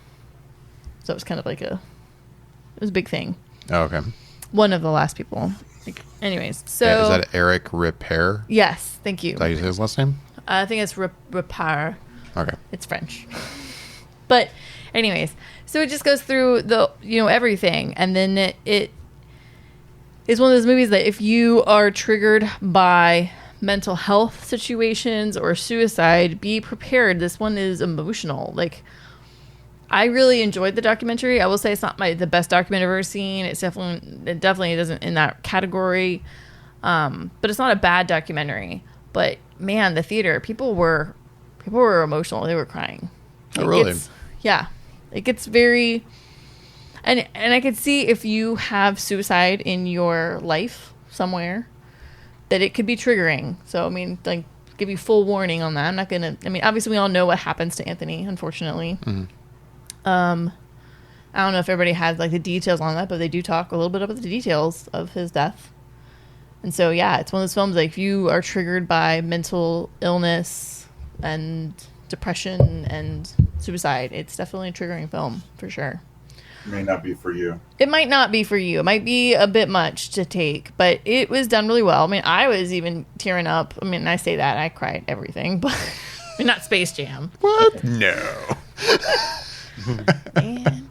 So it was kind of like it was a big thing. Oh, okay. One of the last people. Like, anyways, so Is that Eric Repair? yes, thank you. Did I use his last name? I think it's Repar. Okay. It's French. But anyways, so it just goes through everything, and then it is one of those movies that if you are triggered by mental health situations or suicide, be prepared. This one is emotional. Like, I really enjoyed the documentary. I will say it's not the best documentary I've ever seen. It definitely isn't in that category. But it's not a bad documentary. But man, the theater, people were emotional. They were crying. Oh, really? It gets very, and I could see if you have suicide in your life somewhere, that it could be triggering. So I mean, like, give you full warning on that. I'm not gonna. I mean, obviously we all know what happens to Anthony, unfortunately. Mm-hmm. I don't know if everybody has like the details on that, but they do talk a little bit about the details of his death. And so, yeah, it's one of those films, like, if you are triggered by mental illness and depression and suicide, it's definitely a triggering film for sure. It may not be for you. It might not be for you. It might be a bit much to take, but it was done really well. I mean, I was even tearing up. I mean, I say that, I cried everything, but I mean, not Space Jam. What? No. Man.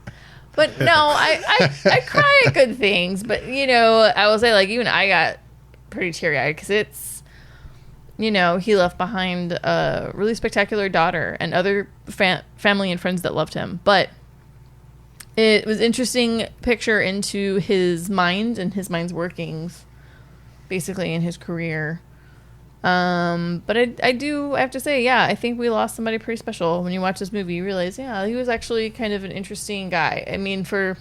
But no, I cry at good things. But, you know, I will say, like, even I got pretty teary-eyed because it's, you know, he left behind a really spectacular daughter and other family and friends that loved him. But it was interesting picture into his mind and his mind's workings, basically, in his career. But I have to say, yeah, I think we lost somebody pretty special. When you watch this movie, you realize, yeah, he was actually kind of an interesting guy. I mean, for,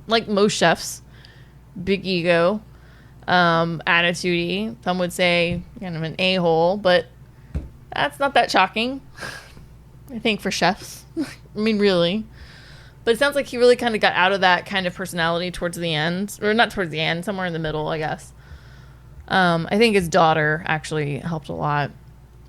like most chefs, big ego, attitude-y. Some would say kind of an a-hole, but that's not that shocking, I think, for chefs. I mean, really. But it sounds like he really kind of got out of that kind of personality towards the end. Or not towards the end, somewhere in the middle, I guess. I think his daughter actually helped a lot.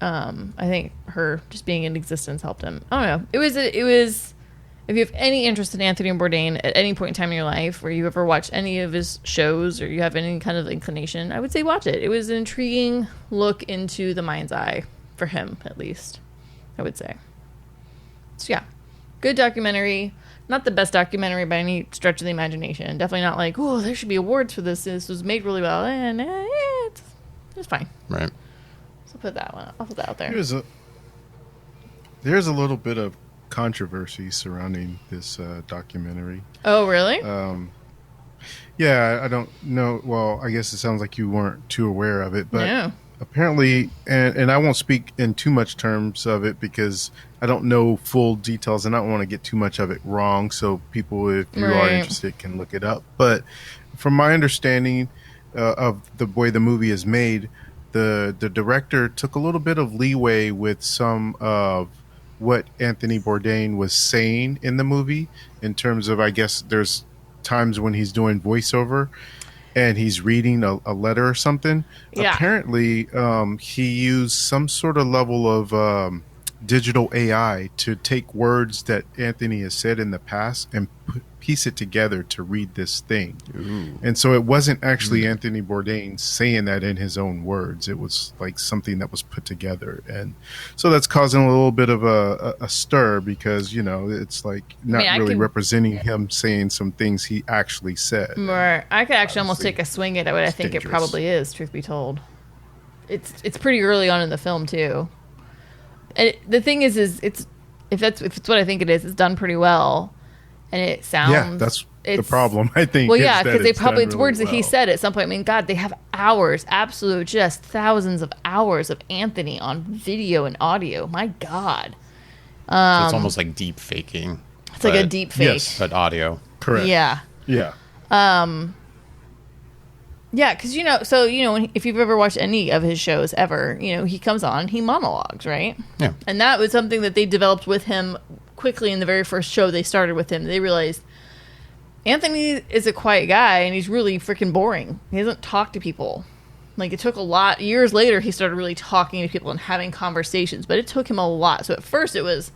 I think her just being in existence helped him. I don't know. It was, if you have any interest in Anthony Bourdain at any point in time in your life, or you ever watched any of his shows, or you have any kind of inclination, I would say watch it. It was an intriguing look into the mind's eye, for him, at least, I would say. So yeah, good documentary, not the best documentary by any stretch of the imagination. Definitely not like, oh, there should be awards for this. This was made really well, and it's fine. Right. So put that one. I'll put that out there. There's a little bit of controversy surrounding this documentary. Oh, really? Yeah, I don't know. Well, I guess it sounds like you weren't too aware of it, but No. apparently, and I won't speak in too much terms of it because I don't know full details and I don't want to get too much of it wrong. So people, if you are Right. interested, can look it up. But from my understanding of the way the movie is made, the director took a little bit of leeway with some of what Anthony Bourdain was saying in the movie in terms of, I guess there's times when he's doing voiceover and he's reading a letter or something. Yeah. Apparently, he used some sort of level of digital AI to take words that Anthony has said in the past and piece it together to read this thing. Ooh. And so it wasn't actually Anthony Bourdain saying that in his own words. It was like something that was put together. And so that's causing a little bit of a stir because, you know, it's like not I really can- representing him saying some things he actually said. Or I could actually almost Obviously, take a swing at what I think dangerous. it probably is, truth be told. It's pretty early on in the film, too. And the thing is if it's what I think it is, it's done pretty well. And it sounds... Yeah, that's the it's- problem, I think. Well, is yeah, that because it's done it's really words that he well. said at some point. I mean, God, they have hours, absolute, just thousands of hours of Anthony on video and audio. My God. So it's almost like deep faking. It's like a deep fake. yes. But audio. Correct. Yeah. Yeah. Yeah, because, if you've ever watched any of his shows ever, he comes on, he monologues, right? Yeah. And that was something that they developed with him quickly in the very first show they started with him. They realized Anthony is a quiet guy and he's really freaking boring. He doesn't talk to people. Like, it took a lot. Years later, he started really talking to people and having conversations, but it took him a lot. So at first it was,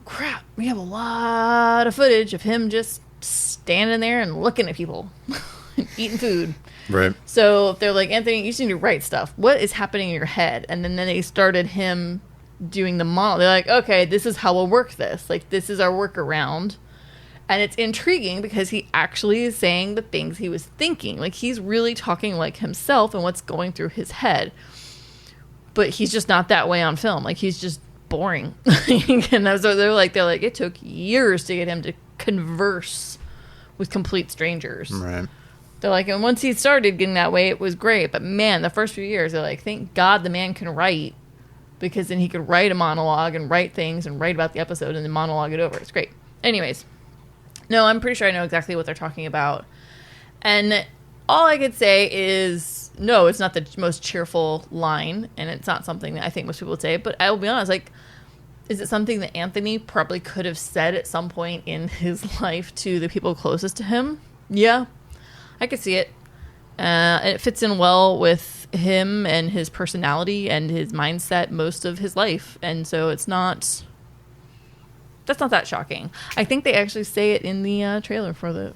crap, we have a lot of footage of him just standing there and looking at people and eating food. Right. So they're like, Anthony, you just need to write stuff. What is happening in your head? And then they started him doing the monologue. They're like, okay, this is how we'll work this. Like, this is our workaround. And it's intriguing because he actually is saying the things he was thinking. Like, he's really talking like himself and what's going through his head. But he's just not that way on film. Like, he's just boring. And so they're like, it took years to get him to converse with complete strangers. Right. They're like, and once he started getting that way, it was great. But man, the first few years, they're like, thank God the man can write, because then he could write a monologue and write things and write about the episode and then monologue it over. It's great. Anyways, no, I'm pretty sure I know exactly what they're talking about. And all I could say is, no, it's not the most cheerful line, and it's not something that I think most people would say. But I will be honest, like, is it something that Anthony probably could have said at some point in his life to the people closest to him? Yeah, I could see it. And it fits in well with him and his personality and his mindset most of his life. And so that's not that shocking. I think they actually say it in the trailer for the...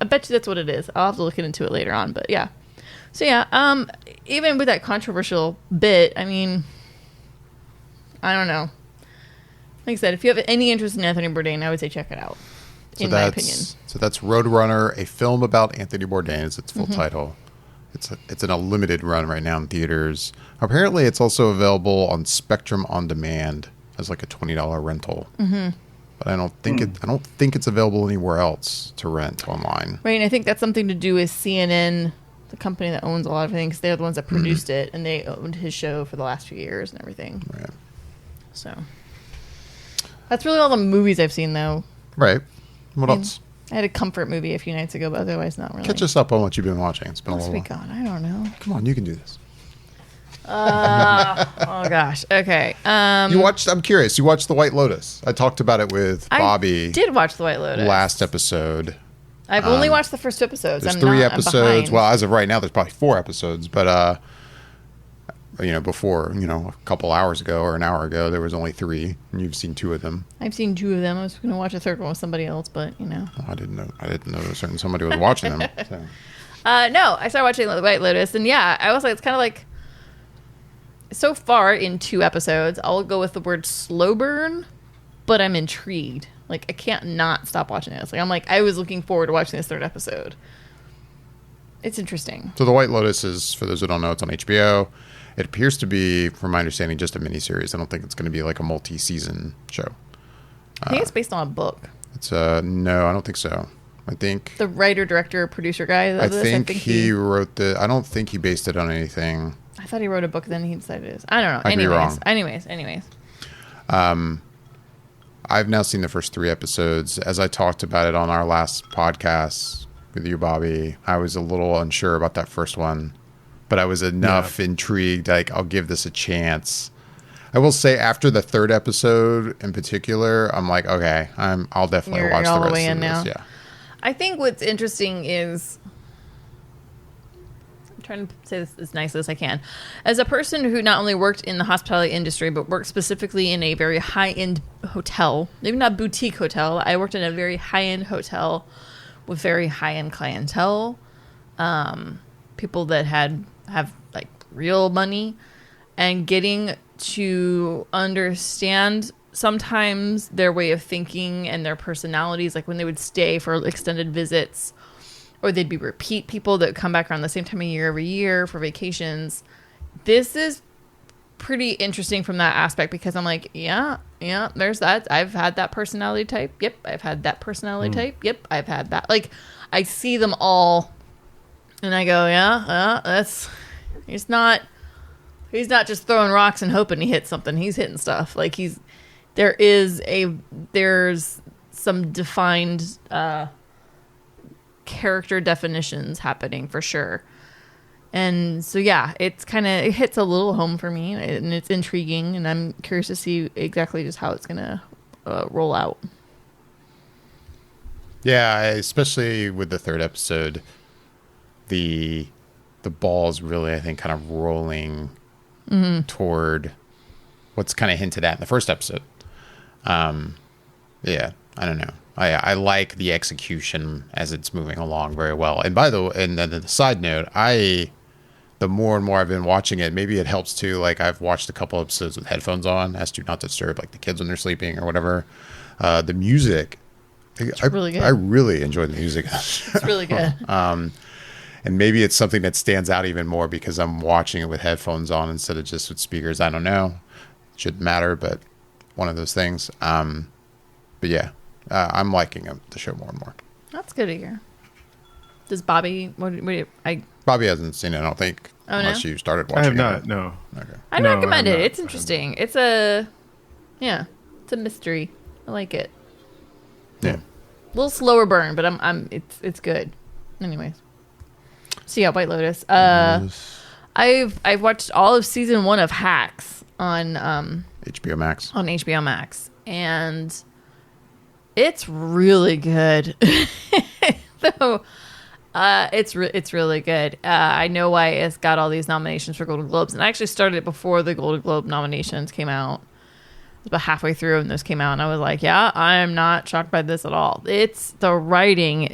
I bet you that's what it is. I'll have to look into it later on, but yeah. So yeah, even with that controversial bit, I mean, I don't know. Like I said, if you have any interest in Anthony Bourdain, I would say check it out. So in my opinion. So that's Roadrunner, a film about Anthony Bourdain is its full title. It's in a limited run right now in theaters. Apparently, it's also available on Spectrum On Demand as like a $20 rental. But I don't think it's available anywhere else to rent online. Right, and I think that's something to do with CNN, the company that owns a lot of things. They're the ones that produced it, and they owned his show for the last few years and everything. Right. So that's really all the movies I've seen, though. Right. What else? I had a comfort movie a few nights ago, but otherwise not really. Catch us up on what you've been watching. It's been a What's little we while. got? I don't know. Come on, you can do this. Oh gosh. Okay. You watched? I'm curious. You watched The White Lotus. I talked about it with Bobby I did watch The White Lotus last episode. I've only watched the first 2 episodes. There's I'm 3 not, episodes. I'm behind. Well, as of right now, there's probably 4 episodes. But before, a couple hours ago or an hour ago, there was only 3, and you've seen 2 of them. I've seen 2 of them. I was going to watch a third one with somebody else, but I didn't know certain somebody was watching them. So. No, I started watching The White Lotus, and yeah, I was like, it's kind of like, so far in 2 episodes, I'll go with the word slow burn. but I'm intrigued. Like, I can't not stop watching this. Like, I was looking forward to watching this third episode. It's interesting. So The White Lotus is, for those who don't know, it's on HBO. It appears to be, from my understanding, just a miniseries. I don't think it's going to be like a multi-season show. I think it's based on a book. It's no, I don't think so. I think the writer, director, producer guy. I think he wrote the. I don't think he based it on anything. I thought he wrote a book, then he decided it is. I don't know. I could be wrong. Anyways. I've now seen the first 3 episodes. As I talked about it on our last podcast with you, Bobby, I was a little unsure about that first one, but I was enough intrigued. Like, I'll give this a chance. I will say, after the 3rd episode in particular, I'm like, okay, I'll definitely watch the rest of this. Yeah. I think what's interesting is, I'm trying to say this as nicely as I can. As a person who not only worked in the hospitality industry, but worked specifically in a very high-end hotel, maybe not boutique hotel, I worked in a very high-end hotel with very high-end clientele, people that have like real money, and getting to understand sometimes their way of thinking and their personalities, like when they would stay for extended visits, or they'd be repeat people that would come back around the same time of year every year for vacations. This is pretty interesting from that aspect, because I'm like, yeah, there's that. I've had that personality type. Yep, I've had that personality type. Yep, I've had that. Like, I see them all, and I go, that's... He's not just throwing rocks and hoping he hits something. He's hitting stuff. Like, there's some defined character definitions happening for sure. And so, yeah, it hits a little home for me, and it's intriguing, and I'm curious to see exactly just how it's going to roll out. Yeah, especially with the 3rd episode, the ball's really, I think, kind of rolling toward what's kind of hinted at in the 1st episode. Yeah, I don't know. I like the execution as it's moving along very well. And and then the side note, the more and more I've been watching it, maybe it helps too. Like, I've watched a couple episodes with headphones on, as to not disturb like the kids when they're sleeping or whatever. The music, really good. I really enjoy the music. It's really good. And maybe it's something that stands out even more because I'm watching it with headphones on instead of just with speakers. I don't know. Shouldn't matter, but one of those things. But yeah, I'm liking the show more and more. That's good to hear. Does Bobby... Bobby hasn't seen it, I don't think. Oh, unless no? you started watching it. I have not, no. Okay. I'd recommend it. It's interesting. It's a mystery. I like it. Yeah. A little slower burn, but it's good. Anyways. So yeah, White Lotus. I've watched all of season 1 of Hacks on HBO Max. On HBO Max, and it's really good. So it's really good. I know why it's got all these nominations for Golden Globes, and I actually started it before the Golden Globe nominations came out. It was about halfway through, and this came out, and I was like, yeah, I'm not shocked by this at all. The writing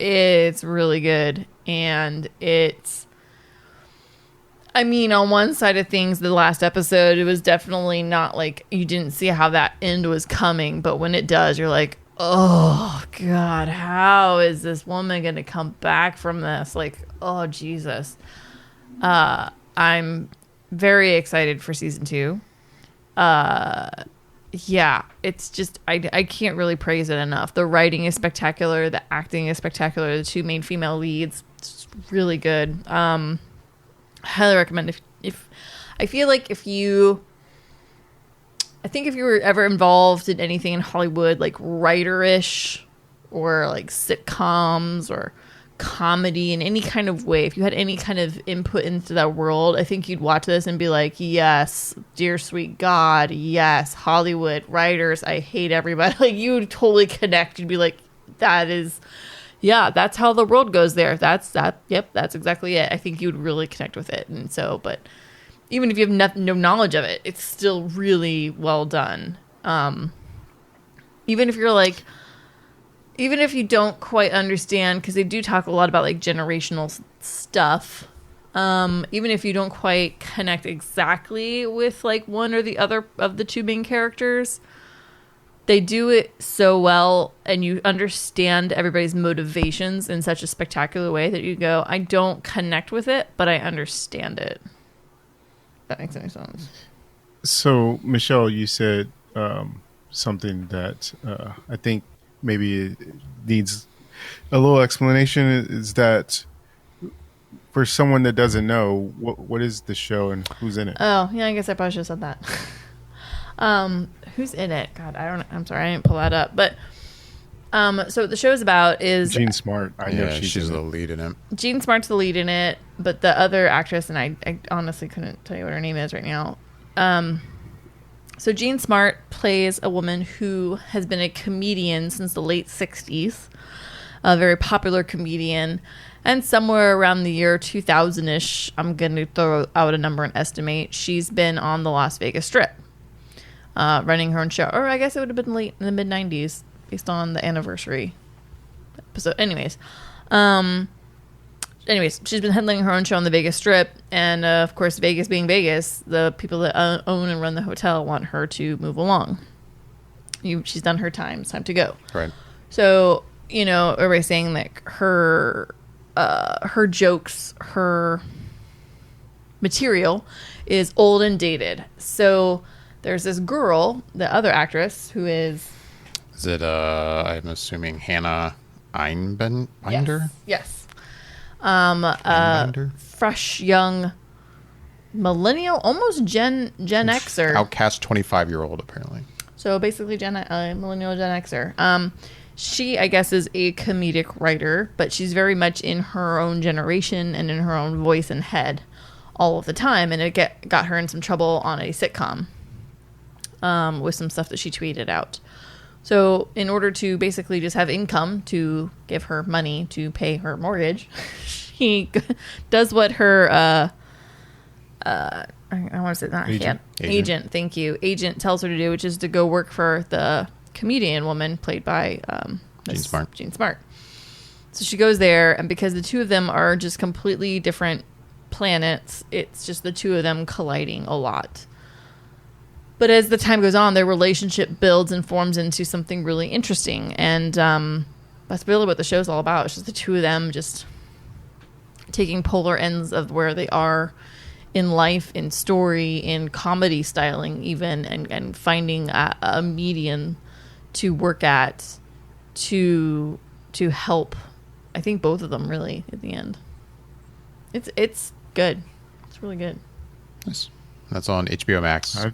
it's really good, and I mean, on one side of things, the last episode, it was definitely not like you didn't see how that end was coming, but when it does, you're like, oh God, how is this woman going to come back from this? Like, oh Jesus. I'm very excited for season 2. Yeah, it's just, I can't really praise it enough. The writing is spectacular. The acting is spectacular. The 2 main female leads, it's really good. Highly recommend if I feel like if you were ever involved in anything in Hollywood, like writer-ish or like sitcoms or comedy in any kind of way, if you had any kind of input into that world, I think you'd watch this and be like, yes, dear sweet God, yes, Hollywood writers, I hate everybody. Like, you would totally connect. You'd be like, that's how the world goes there. That's exactly it. I think you would really connect with it. And so, but even if you have no knowledge of it, it's still really well done. Even if you don't quite understand, because they do talk a lot about like generational stuff. Even if you don't quite connect exactly with like one or the other of the 2 main characters, they do it so well, and you understand everybody's motivations in such a spectacular way that you go, I don't connect with it, but I understand it. If that makes any sense. So, Michelle, you said something that I think maybe it needs a little explanation. Is that for someone that doesn't know, what is the show and who's in it? Oh, yeah, I guess I probably should have said that. Who's in it? God, I'm sorry, I didn't pull that up. But so what the show's about is Jean Smart. I know she's the lead in it. Jean Smart's the lead in it, but the other actress, and I honestly couldn't tell you what her name is right now. So Jean Smart plays a woman who has been a comedian since the late 60s, a very popular comedian. And somewhere around the year 2000-ish, I'm going to throw out a number and estimate, she's been on the Las Vegas Strip, running her own show. Or I guess it would have been late in the mid-90s, based on the anniversary episode. Anyways, she's been headlining her own show on the Vegas Strip. And, of course, Vegas being Vegas, the people that own and run the hotel want her to move along. She's done her time. It's time to go. Right. So, everybody's saying that her jokes, her material is old and dated. So there's this girl, the other actress, who is... Is it, I'm assuming, Hannah Einbinder? Yes. Einbinder? Fresh, young, millennial, almost Gen Xer. Outcast 25-year-old, apparently. So basically millennial Gen Xer. She, I guess, is a comedic writer, but she's very much in her own generation and in her own voice and head all of the time. And it got her in some trouble on a sitcom with some stuff that she tweeted out. So in order to basically just have income to give her money to pay her mortgage, she does what her, I want to say not agent, thank you, agent tells her to do, which is to go work for the comedian woman played by Jean Smart. So she goes there, and because the two of them are just completely different planets, it's just the two of them colliding a lot. But as the time goes on, their relationship builds and forms into something really interesting. And that's really what the show's all about. It's just the two of them just taking polar ends of where they are in life, in story, in comedy styling even, and finding a median to work at to help, I think, both of them really at the end. It's good. It's really good. Nice. That's on HBO Max.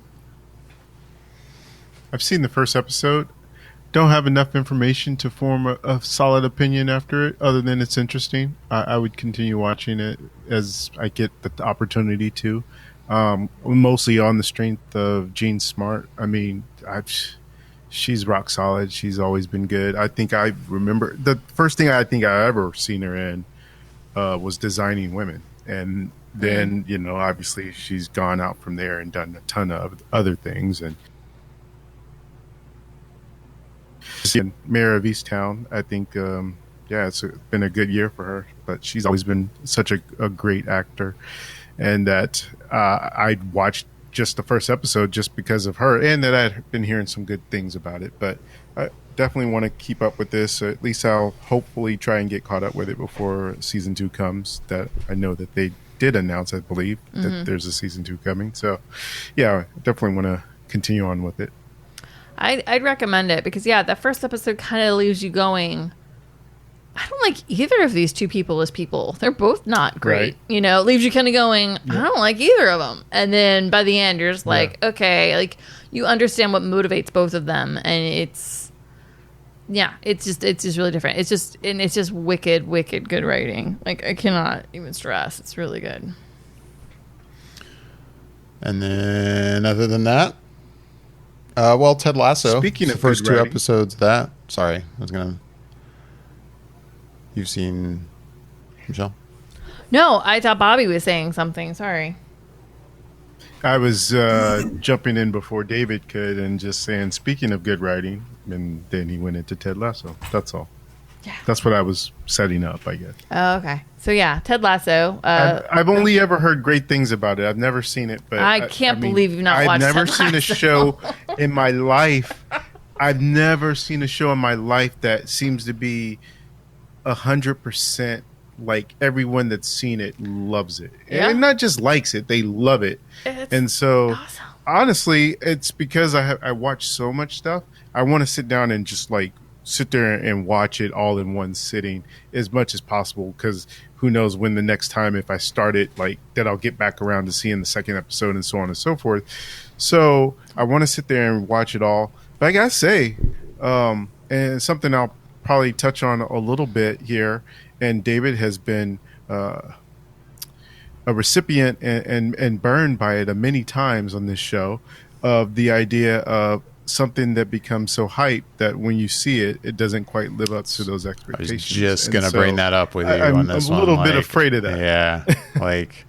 I've seen the first episode. Don't have enough information to form a solid opinion after it, other than it's interesting. I would continue watching it as I get the opportunity to. Mostly on the strength of Jean Smart. I mean, she's rock solid. She's always been good. I think I remember the first thing I think I ever seen her in was Designing Women. And then, obviously she's gone out from there and done a ton of other things. And Mayor of Easttown, I think, it's been a good year for her. But she's always been such a great actor. And that I watched just the first episode just because of her, and that I'd been hearing some good things about it. But I definitely want to keep up with this. At least I'll hopefully try and get caught up with it before season 2 comes. That I know that they did announce, I believe, that there's a season 2 coming. So, yeah, definitely want to continue on with it. I'd recommend it because, that first episode kind of leaves you going, I don't like either of these two people as people. They're both not great. Right. It leaves you kind of going, I don't like either of them. And then by the end, you're just like, okay, like you understand what motivates both of them. And it's just really different. It's just wicked, wicked good writing. Like I cannot even stress. It's really good. And then other than that, Ted Lasso. Speaking of the first good 2 writing. episodes of that. Sorry, I was going to... You've seen Michelle? No, I thought Bobby was saying something. Sorry. I was jumping in before David could and just saying, speaking of good writing, and then he went into Ted Lasso. That's all. Yeah. That's what I was setting up, I guess. Oh, okay. So, Ted Lasso. I've only ever heard great things about it. I've never seen it. But I can't believe you've not watched I've never Ted seen a Lasso. show in my life I've never seen a show in my life that seems to be 100% like everyone that's seen it loves it. Yeah. And not just likes it, they love it. It's and so awesome. honestly, it's because I watch so much stuff. I want to sit down and just like sit there and watch it all in one sitting as much as possible, because who knows when the next time, if I start it, like that I'll get back around to seeing the second episode and so on and so forth. So I want to sit there and watch it all. But I gotta say, and something I'll probably touch on a little bit here, and David has been a recipient and burned by it many times on this show, of the idea of something that becomes so hyped that when you see it, it doesn't quite live up to those I expectations. was just going to bring that up with you on this one. I'm a little bit afraid of that. Yeah, like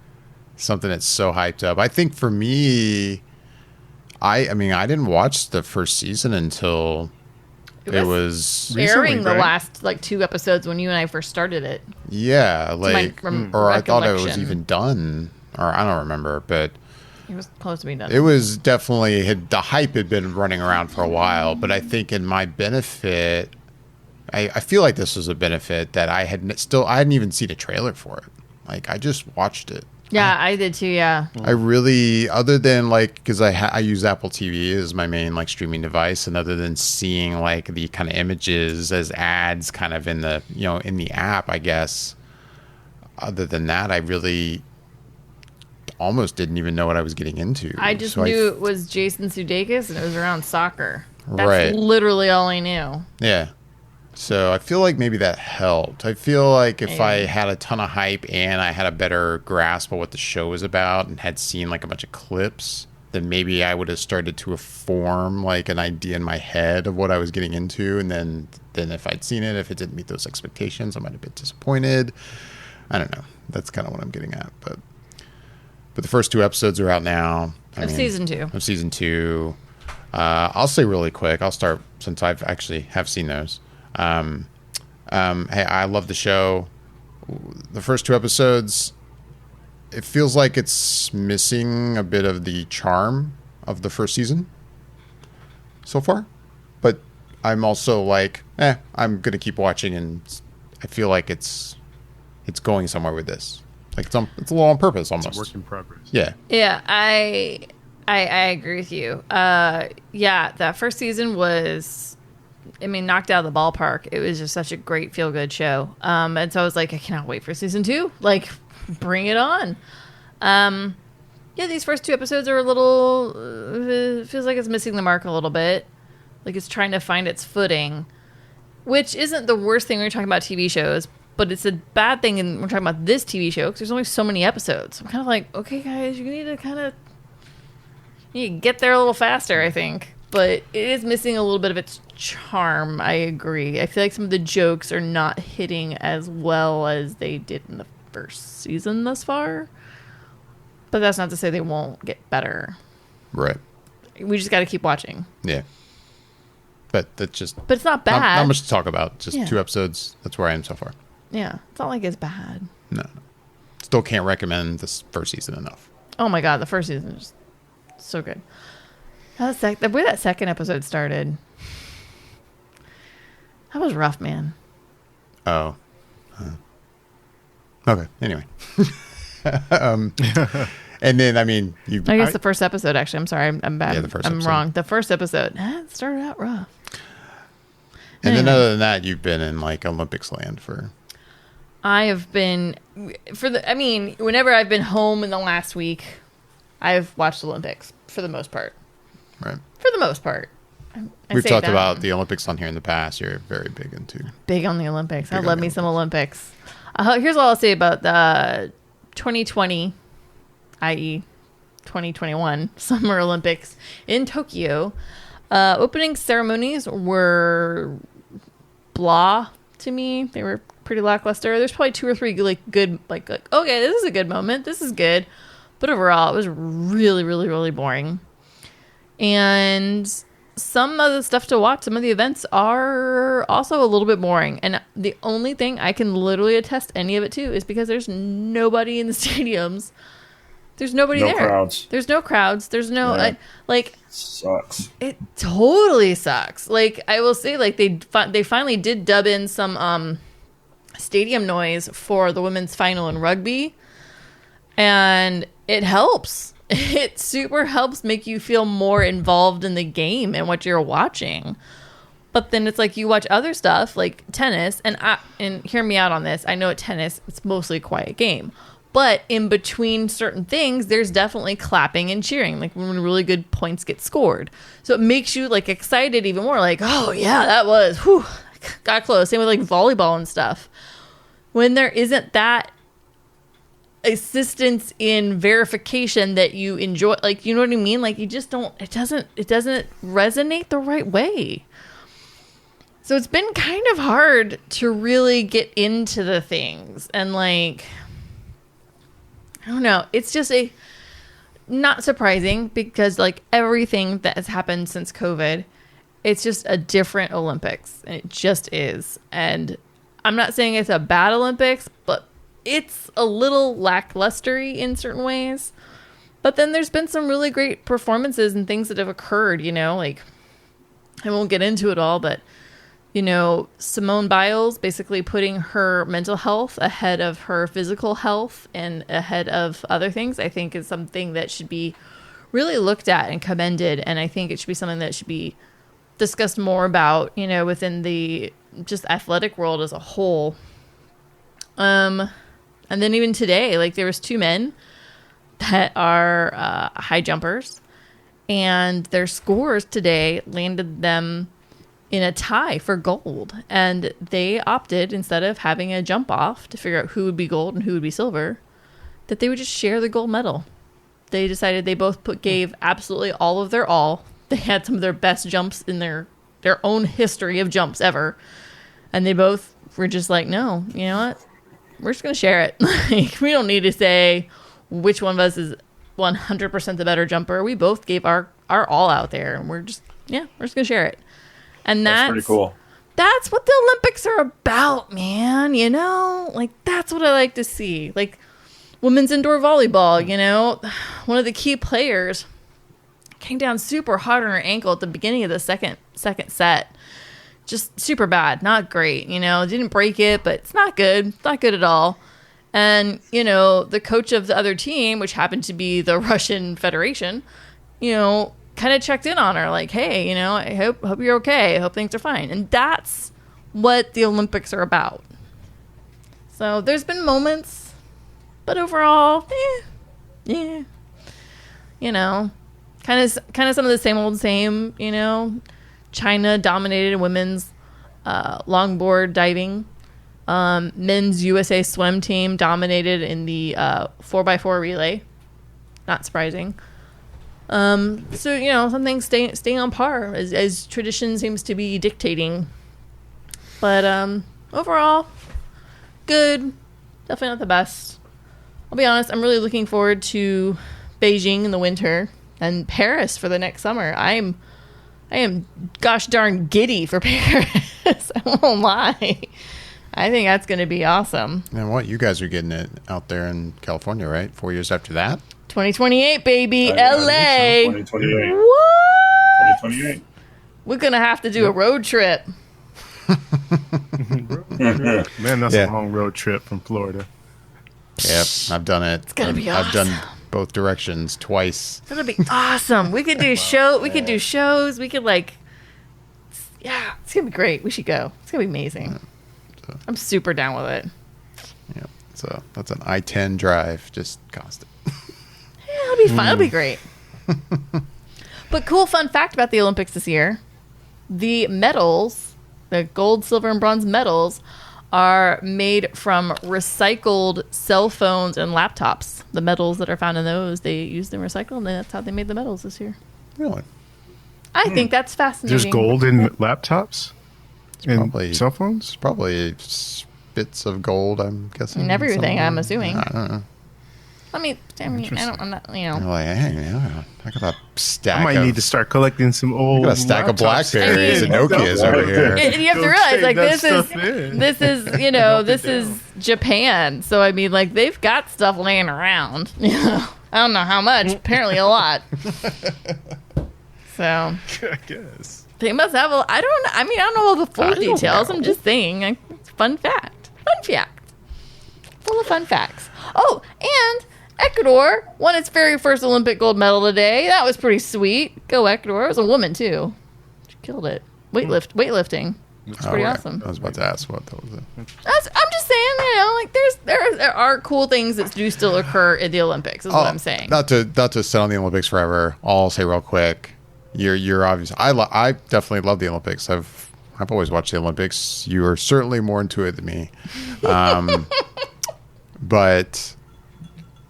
something that's so hyped up. I think for me, I mean, I didn't watch the first season until it was airing recently, the right? last like 2 episodes when you and I first started it. yeah, like or I thought it was recollection. even done, or I don't remember, but It was close to being done. it was definitely the hype had been running around for a while. But I think in my benefit, I feel like this was a benefit that I hadn't even seen a trailer for it. Like I just watched it. Yeah, I did too. Yeah. I really, other than like, because I use Apple TV as my main like streaming device, and other than seeing like the kind of images as ads kind of in the in the app, I guess. Other than that, I really almost didn't even know what I was getting into. I just So knew it was Jason Sudeikis and it was around soccer. That's Right. literally all I knew. Yeah. So I feel like maybe that helped. I feel like if I Maybe. had a ton of hype and I had a better grasp of what the show was about and had seen like a bunch of clips, then maybe I would have started to form like an idea in my head of what I was getting into. And then if I'd seen it, if it didn't meet those expectations, I might have been disappointed. I don't know. That's kind of what I'm getting at. But the first 2 episods are out now. Of season 2. Of season 2. I'll say really quick. I'll start since I've actually have seen those. Hey, I love the show. The first 2 episodes, it feels like it's missing a bit of the charm of the first season so far. But I'm also like, I'm gonna keep watching, and I feel like it's going somewhere with this. Like it's a little on purpose almost. It's a work in progress. Yeah. Yeah, I agree with you. Yeah, that first season was, I mean, knocked out of the ballpark. It was just such a great feel-good show. And so I was like, I cannot wait for season 2. Like, bring it on. Yeah, these first 2 episodes are a little, it feels like it's missing the mark a little bit. Like it's trying to find its footing, which isn't the worst thing when you're talking about TV shows, but it's a bad thing when we're talking about this TV show because there's only so many episodes. I'm kind of like, okay, guys, you need to get there a little faster, I think. But it is missing a little bit of its charm. I agree. I feel like some of the jokes are not hitting as well as they did in the first season thus far. But that's not to say they won't get better. Right. We just got to keep watching. Yeah. But that's just. But it's not bad. Not much to talk about. Just Yeah. 2 episodes. That's where I am so far. Yeah, it's not like it's bad. No. Still can't recommend this first season enough. Oh my god, the first season is so good. The way that second episode started, that was rough, man. Oh. Okay. Anyway. And then, I mean, I guess the first episode, actually. I'm sorry. I'm bad. Yeah, the first I'm episode. wrong. The first episode it started out rough. And then Anyway. other than that, you've been in like Olympics land for. I have been, whenever I've been home in the last week, I've watched Olympics for the most part. Right. For the most part. We've talked about the Olympics on here in the past. You're very big into. Big on the Olympics. I Big on love the me some Olympics. Here's what I'll say about the 2020, i.e. 2021 Summer Olympics in Tokyo. Opening ceremonies were blah to me. They were pretty lackluster. There's probably 2 or 3 good, like okay, this is a good moment. This is good. But overall, it was really, really, really boring. And some of the stuff to watch, some of the events are also a little bit boring. And the only thing I can literally attest any of it to is because there's nobody in the stadiums There's nobody No there. crowds. There's no crowds. There's no Yeah. like. Sucks. It totally sucks. Like I will say, like they finally did dub in some stadium noise for the women's final in rugby, and it helps. It super helps make you feel more involved in the game and what you're watching. But then it's like you watch other stuff like tennis, and hear me out on this. I know at tennis it's mostly a quiet game. But in between certain things, there's definitely clapping and cheering, like when really good points get scored. So it makes you like excited even more, like, oh yeah, that was, whew, got close. Same with like volleyball and stuff. When there isn't that assistance in verification that you enjoy, like, you know what I mean? Like you just don't, it doesn't resonate the right way. So it's been kind of hard to really get into the things and like, I don't know. It's just not surprising because like everything that has happened since COVID, it's just a different Olympics, and it just is. And I'm not saying it's a bad Olympics, but it's a little lacklustery in certain ways. But then there's been some really great performances and things that have occurred, you know, like I won't get into it all, but you know, Simone Biles basically putting her mental health ahead of her physical health and ahead of other things, I think is something that should be really looked at and commended. And I think it should be something that should be discussed more about, you know, within the just athletic world as a whole. And then even today, like there was 2 men that are high jumpers, and their scores today landed them in a tie for gold, and they opted, instead of having a jump off to figure out who would be gold and who would be silver, that they would just share the gold medal. They decided they both gave absolutely all of their all. They had some of their best jumps in their own history of jumps ever, and they both were just like, no, you know what, we're just gonna share it. Like, we don't need to say which one of us is 100% the better jumper. We both gave our all out there, and we're just gonna share it. And that's pretty cool. That's what the Olympics are about, man. You know, like that's what I like to see. Like women's indoor volleyball, you know, one of the key players came down super hard on her ankle at the beginning of the second set. Just super bad, not great. You know, didn't break it, but it's not good. It's not good at all. And, you know, the coach of the other team, which happened to be the Russian Federation, you know, kind of checked in on her like, hey, you know, I hope you're okay. I hope things are fine. And that's what the Olympics are about. So there's been moments, but overall, you know, kind of some of the same old same, you know. China dominated women's longboard diving. Men's USA swim team dominated in the 4x4 relay. Not surprising. So, you know, some things staying on par as tradition seems to be dictating. But overall, good. Definitely not the best. I'll be honest, I'm really looking forward to Beijing in the winter and Paris for the next summer. I am gosh darn giddy for Paris. I won't lie. I think that's going to be awesome. And what, you guys are getting it out there in California, right? 4 years after that? 2028, baby. LA. So. 2028. What? 2028. We're going to have to do a road trip. Man, that's a long road trip from Florida. Yep, I've done it. It's going to be awesome. I've done both directions twice. It'll be awesome. We could do We could do shows. We could it's going to be great. We should go. It's going to be amazing. I'm super down with it. Yeah, so that's an I-10 drive, just constant. It'll be fun. It'll be great. But cool fun fact about the Olympics this year: the medals, the gold, silver, and bronze medals, are made from recycled cell phones and laptops. The metals that are found in those, they used and recycled, and that's how they made the medals this year. Really? I think that's fascinating. There's gold in laptops? And probably cell phones? Probably bits of gold, I'm guessing. And everything, somewhere. I'm assuming. I don't know. I mean, I'm not, you know. You're like, hey, I got a stack I might need to start collecting some old. I got a stack of laptops. Blackberries and Nokias over here. And you have to realize, like, this is, you know, this is Japan. So, I mean, like, they've got stuff laying around, you know. I don't know how much. Apparently a lot. So I guess. they must have I don't know all the full details. I'm just saying. Fun fact. Full of fun facts. Oh, and Ecuador won its very first Olympic gold medal today. That was pretty sweet. Go Ecuador. It was a woman, too. She killed it. Weightlifting. It's pretty awesome. I was about to ask what that was. I'm just saying, like there are cool things that do still occur in the Olympics. Is what I'm saying. Not to sit on the Olympics forever. I'll say real quick. You're obvious. I definitely love the Olympics. I've always watched the Olympics. You are certainly more into it than me.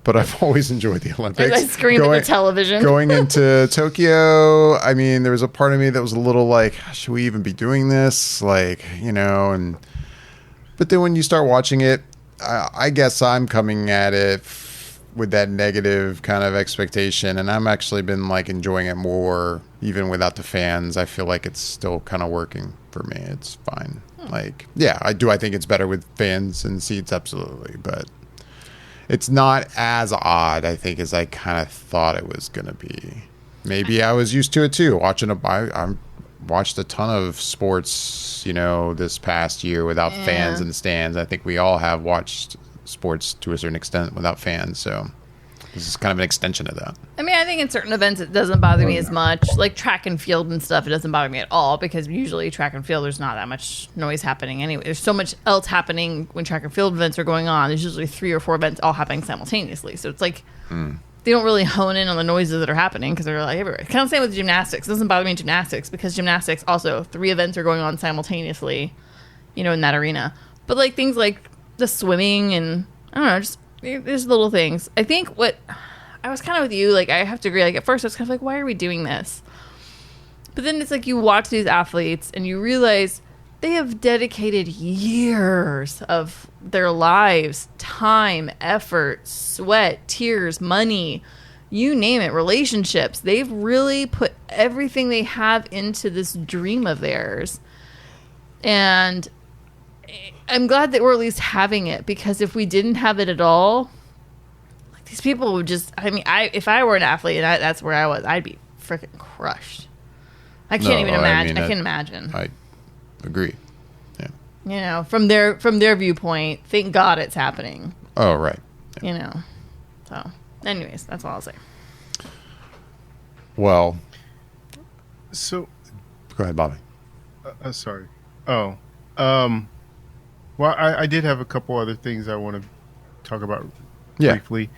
But I've always enjoyed the Olympics. As I scream at the television. Going into Tokyo, I mean, there was a part of me that was a little like, should we even be doing this? Like, but then when you start watching it, I guess I'm coming at it with that negative kind of expectation, and I'm actually been like enjoying it more, even without the fans. I feel like it's still kind of working for me. It's fine. Like, yeah, I think it's better with fans and seats, absolutely, but it's not as odd, I think, as I kind of thought it was going to be. Maybe I was used to it too. I watched a ton of sports, this past year without fans in the stands. I think we all have watched sports to a certain extent without fans. So this is kind of an extension of that. I mean, I think in certain events it doesn't bother me as much. Like track and field and stuff, it doesn't bother me at all because usually track and field, there's not that much noise happening anyway. There's so much else happening when track and field events are going on. There's usually 3 or 4 events all happening simultaneously. So it's like they don't really hone in on the noises that are happening because they're like everywhere. Kind of same with gymnastics. It doesn't bother me in gymnastics because gymnastics also 3 events are going on simultaneously, in that arena. But like things like the swimming and I don't know, just there's little things. I think what I was kind of with you, like I have to agree. Like at first I was kind of like, why are we doing this? But then it's like you watch these athletes and you realize they have dedicated years of their lives, time, effort, sweat, tears, money, you name it, relationships. They've really put everything they have into this dream of theirs. And I'm glad that we're at least having it because if we didn't have it at all, like these people would just, if I were an athlete and that's where I was, I'd be freaking crushed. I can't even imagine. I can't imagine. I agree. Yeah. From their viewpoint, thank God it's happening. Oh, right. Yeah. So anyways, that's all I'll say. Well, so go ahead, Bobby. Sorry. Oh, well, I did have a couple other things I want to talk about briefly.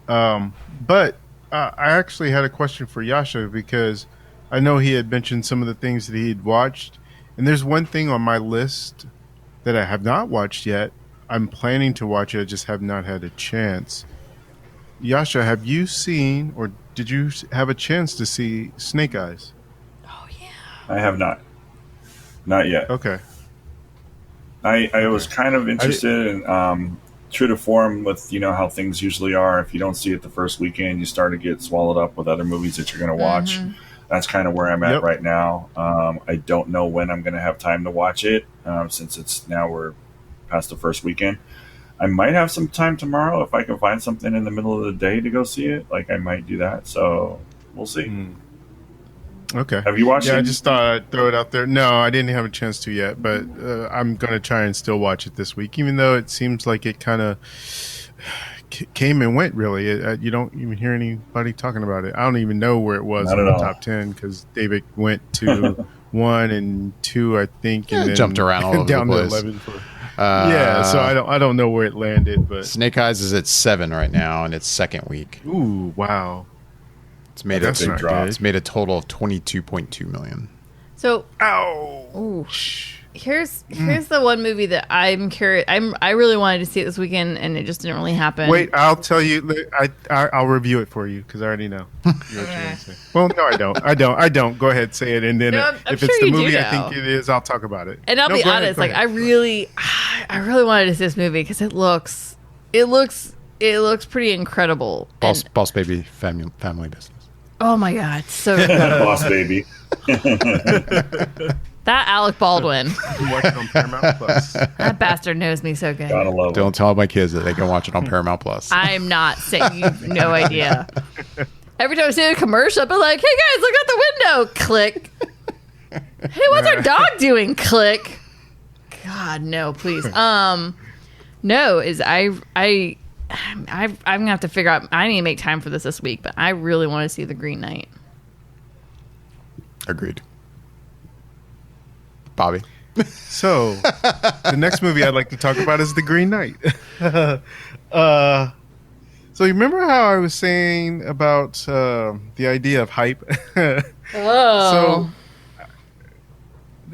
But I actually had a question for Jascha because I know he had mentioned some of the things that he'd watched. And there's one thing on my list that I have not watched yet. I'm planning to watch it. I just have not had a chance. Jascha, have you seen or did you have a chance to see Snake Eyes? Oh, yeah. I have not. Not yet. Okay. I was kind of interested in true to form with how things usually are. If you don't see it the first weekend, you start to get swallowed up with other movies that you're going to watch. Mm-hmm. That's kind of where I'm at right now. I don't know when I'm going to have time to watch it since we're past the first weekend. I might have some time tomorrow if I can find something in the middle of the day to go see it. Like I might do that. So we'll see. Okay. Have you watched it? I just thought I'd throw it out there. No, I didn't have a chance to yet, but I'm going to try and still watch it this week, even though it seems like it kind of came and went, really. You don't even hear anybody talking about it. I don't even know where it was in the top 10 because David went to 1 and 2, I think, and then jumped around all over down the place. To 11 so I don't know where it landed. But Snake Eyes is at 7 right now in its second week. Ooh, wow. It's made a big drop. It's made a total of $22.2 million. So, ooh. Here's the one movie that I'm curious. I really wanted to see it this weekend, and it just didn't really happen. Wait, I'll tell you. I'll review it for you because I already know. What you're gonna say. Well, no, I don't. Go ahead, say it, and then if it's the movie I think it is, I'll talk about it. And I'll be honest. I really wanted to see this movie because it looks pretty incredible. Boss Baby family business. Oh my God, so Boss Baby. That Alec Baldwin. You can watch it on Paramount Plus. That bastard knows me so good. Gotta love it. Don't tell my kids that they can watch it on Paramount Plus. I'm not saying you have no idea. Every time I see a commercial, I'll be like, hey guys, look out the window. Click. Hey, what's our dog doing? Click. God, no, please. No, is I'm gonna have to figure out. I need to make time for this week, but I really want to see The Green Knight. Agreed. Bobby. So, the next movie I'd like to talk about is The Green Knight. So, you remember how I was saying about the idea of hype? Oh. So,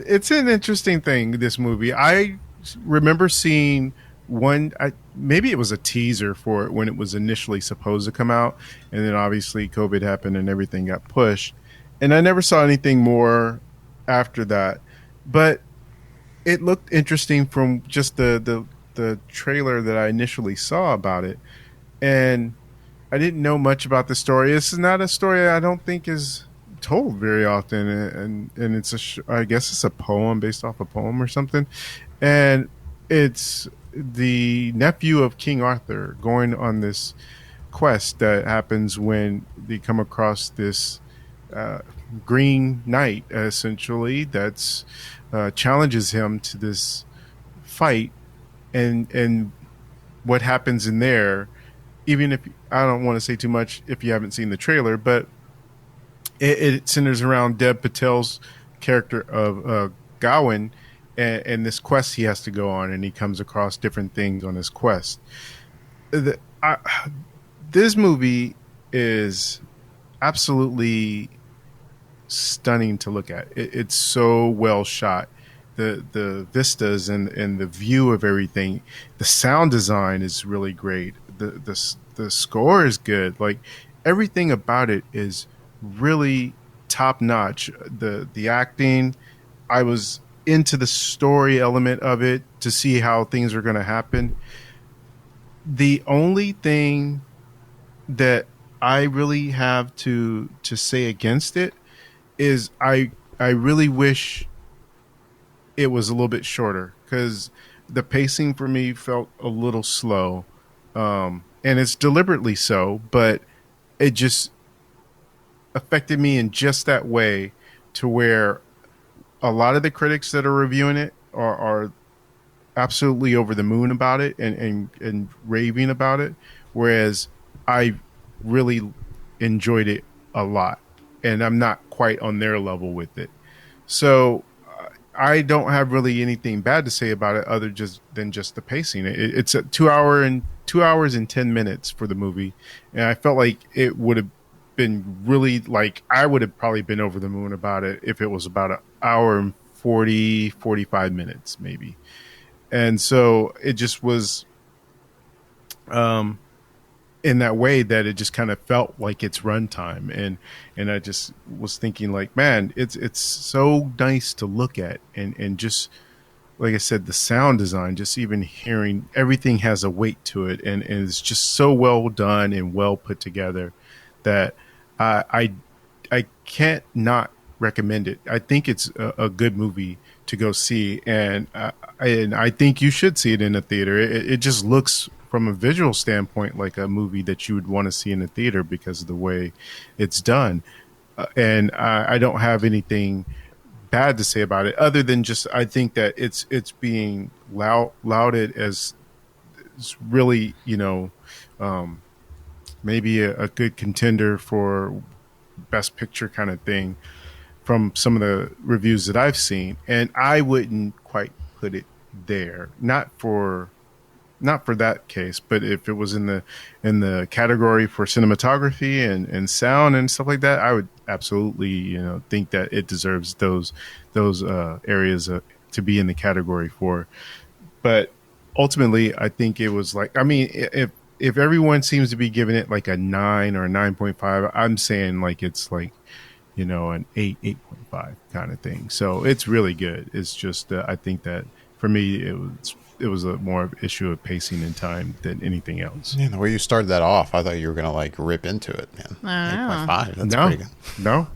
it's an interesting thing, this movie. I remember seeing maybe it was a teaser for it when it was initially supposed to come out. And then obviously COVID happened and everything got pushed. And I never saw anything more after that. But it looked interesting from just the trailer that I initially saw about it. And I didn't know much about the story. This is not a story I don't think is told very often, and it's I guess it's a poem based off a poem or something, and it's the nephew of King Arthur going on this quest that happens when they come across this Green Knight, essentially, that's challenges him to this fight, and what happens in there. Even if I don't want to say too much if you haven't seen the trailer, but it centers around Dev Patel's character of Gawain and this quest he has to go on, and he comes across different things on this quest. This movie is absolutely stunning to look at. It's so well shot. The vistas and the view of everything. The sound design is really great. The score is good. Like, everything about it is really top notch. The acting, I was into the story element of it to see how things are going to happen. The only thing that I really have to say against it is I really wish it was a little bit shorter, because the pacing for me felt a little slow, and it's deliberately so, but it just affected me in just that way, to where a lot of the critics that are reviewing it are absolutely over the moon about it and raving about it, whereas I really enjoyed it a lot, and I'm not quite on their level with it. So I don't have really anything bad to say about it other than just the pacing. It's a 2 hours and 10 minutes for the movie, and I felt like it would have been really, like, I would have probably been over the moon about it if it was about an hour and 45 minutes maybe. And so it just was in that way that it just kind of felt like it's runtime, and I just was thinking, like, man, it's so nice to look at, and just like I said, the sound design, just even hearing everything has a weight to it, and it's just so well done and well put together that I can't not recommend it. I think it's a good movie to go see, and I think you should see it in a theater. It just looks, from a visual standpoint, like a movie that you would want to see in a theater because of the way it's done. And I don't have anything bad to say about it, other than just I think that it's being lauded as really, maybe a good contender for Best Picture kind of thing from some of the reviews that I've seen. And I wouldn't quite put it there, not for that case, but if it was in the category for cinematography and sound and stuff like that, I would absolutely think that it deserves those areas to be in the category for. But ultimately, I think it was like, I mean, if everyone seems to be giving it like a 9 or a 9.5, I'm saying like it's like an 8.5 kind of thing. So it's really good. It's just I think that for me it was a more issue of pacing and time than anything else. Yeah, the way you started that off, I thought you were gonna like rip into it, man. 8.5. That's pretty good. No.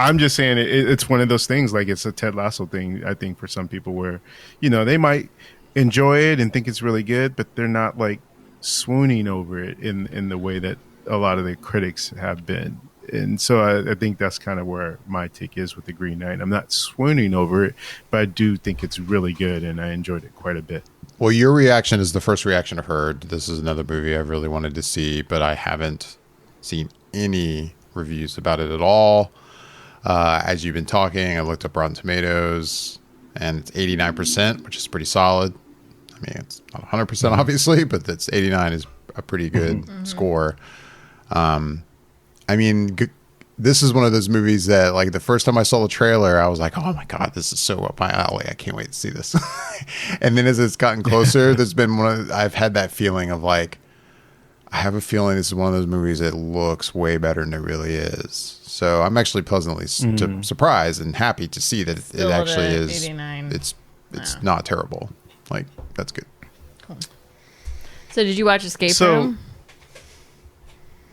I'm just saying it's one of those things, like it's a Ted Lasso thing, I think, for some people where, they might enjoy it and think it's really good, but they're not like swooning over it in the way that a lot of the critics have been. And so I think that's kind of where my take is with The Green Knight. I'm not swooning over it, but I do think it's really good, and I enjoyed it quite a bit. Well, your reaction is the first reaction I've heard. This is another movie I really wanted to see, but I haven't seen any reviews about it at all. As you've been talking, I looked up Rotten Tomatoes, and it's 89%, which is pretty solid. I mean, it's not 100%, obviously, but that's 89 is a pretty good score. I mean, this is one of those movies that, like, the first time I saw the trailer, I was like, oh my God, this is so up my alley. I can't wait to see this. And then as it's gotten closer, I've had that feeling of like, I have a feeling this is one of those movies that looks way better than it really is. So I'm actually pleasantly surprised and happy to see that it actually is. 89. It's not terrible. Like, that's good. Cool. So did you watch Escape Room?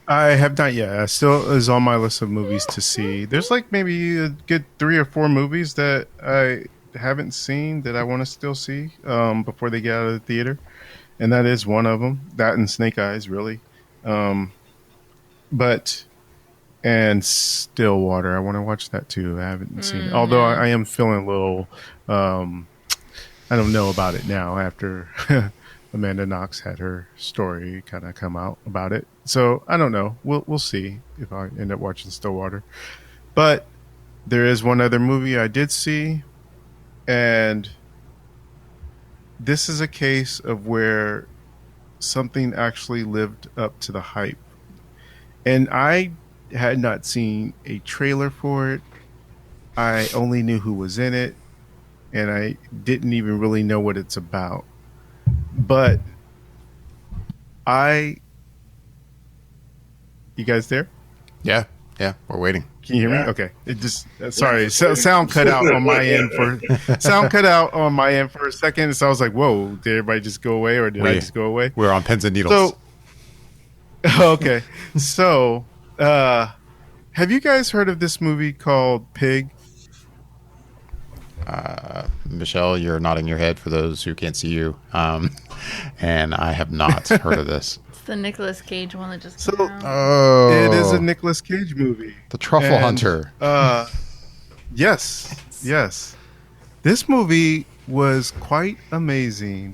I have not yet. It still is on my list of movies to see. There's like maybe a good 3 or 4 movies that I haven't seen that I want to still see before they get out of the theater. And that is one of them. That and Snake Eyes, really. And Stillwater. I want to watch that too. I haven't seen it. Although I am feeling a little, I don't know about it now after Amanda Knox had her story kind of come out about it. So I don't know. We'll see if I end up watching Stillwater. But there is one other movie I did see, and this is a case of where something actually lived up to the hype. And I had not seen a trailer for it. I only knew who was in it, and I didn't even really know what it's about. But you guys there? Yeah, we're waiting. Can you hear me? Okay. It just sorry, sound cut out on my end for a second. So I was like, "Whoa, did everybody just go away, or did I just go away?" We're on pins and needles. So, okay. So, have you guys heard of this movie called Pig? Michelle, you're nodding your head for those who can't see you. And I have not heard of this. It's the Nicolas Cage one that just came out. Oh, it is a Nicolas Cage movie. The Truffle Hunter. Yes. This movie was quite amazing.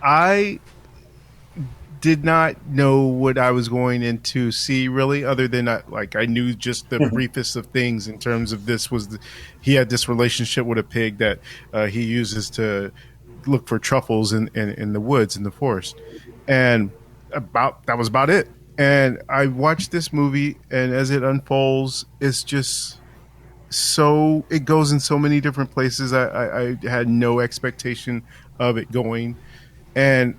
I did not know what I was going in to see, really, other than I knew just the briefest of things in terms of he had this relationship with a pig that he uses to look for truffles in the woods, in the forest. And that was about it. And I watched this movie, and as it unfolds, it's just it goes in so many different places. I had no expectation of it going. And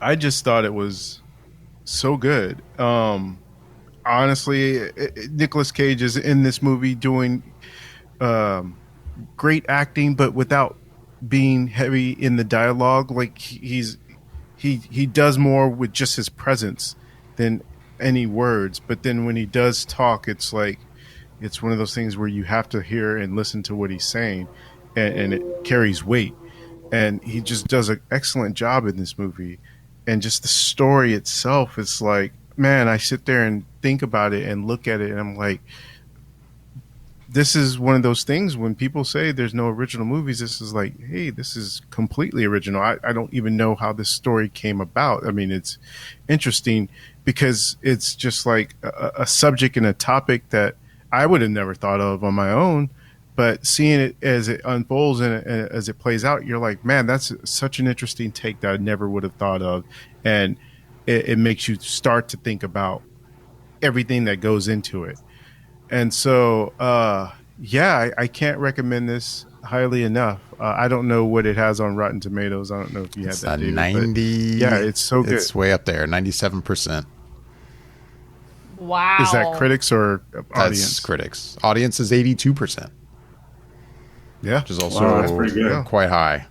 I just thought it was so good. Honestly, Nicolas Cage is in this movie doing great acting, but without being heavy in the dialogue. Like he does more with just his presence than any words. But then when he does talk, it's like it's one of those things where you have to hear and listen to what he's saying, and it carries weight. And he just does an excellent job in this movie. And just the story itself is like, man, I sit there and think about it and look at it, and I'm like, this is one of those things when people say there's no original movies, this is like, hey, this is completely original. I don't even know how this story came about. I mean, it's interesting because it's just like a subject and a topic that I would have never thought of on my own. But seeing it as it unfolds and as it plays out, you're like, man, that's such an interesting take that I never would have thought of. And it makes you start to think about everything that goes into it. And so, I can't recommend this highly enough. I don't know what it has on Rotten Tomatoes. I don't know if you had that. It's a 90. Yeah, it's so good. It's way up there, 97%. Wow. Is that critics or audience? That's critics. Audience is 82%. Yeah, Which is also that's pretty good. quite high.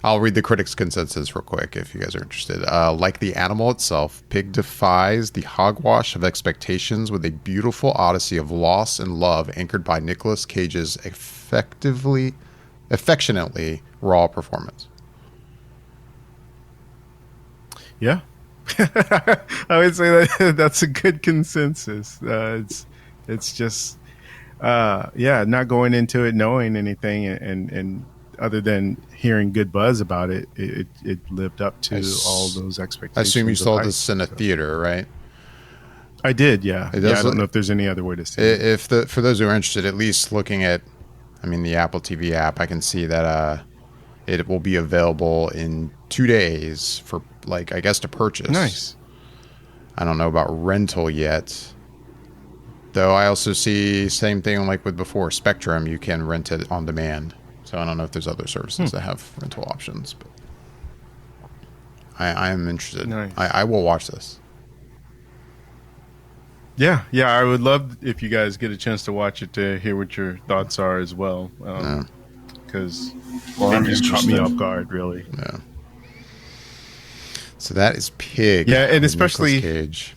I'll read the critics' consensus real quick if you guys are interested. Like the animal itself, Pig defies the hogwash of expectations with a beautiful odyssey of loss and love anchored by Nicolas Cage's affectionately raw performance. Yeah. I would say that's a good consensus. It's just, not going into it knowing anything and other than hearing good buzz about it, it lived up to all those expectations. I assume you saw this in a theater, right? I did, yeah. I don't know if there's any other way to see it. For those who are interested, at least looking at, the Apple TV app, I can see that it will be available in 2 days for, I guess, to purchase. Nice. I don't know about rental yet. Though I also see same thing like with before, Spectrum, you can rent it on demand. So I don't know if there's other services that have rental options, but I am interested. Nice. I will watch this. Yeah, I would love if you guys get a chance to watch it to hear what your thoughts are as well. Because I'm it just caught me interested. off guard, really. Yeah. So that is Pig. Yeah, and with especially- Nicolas Cage.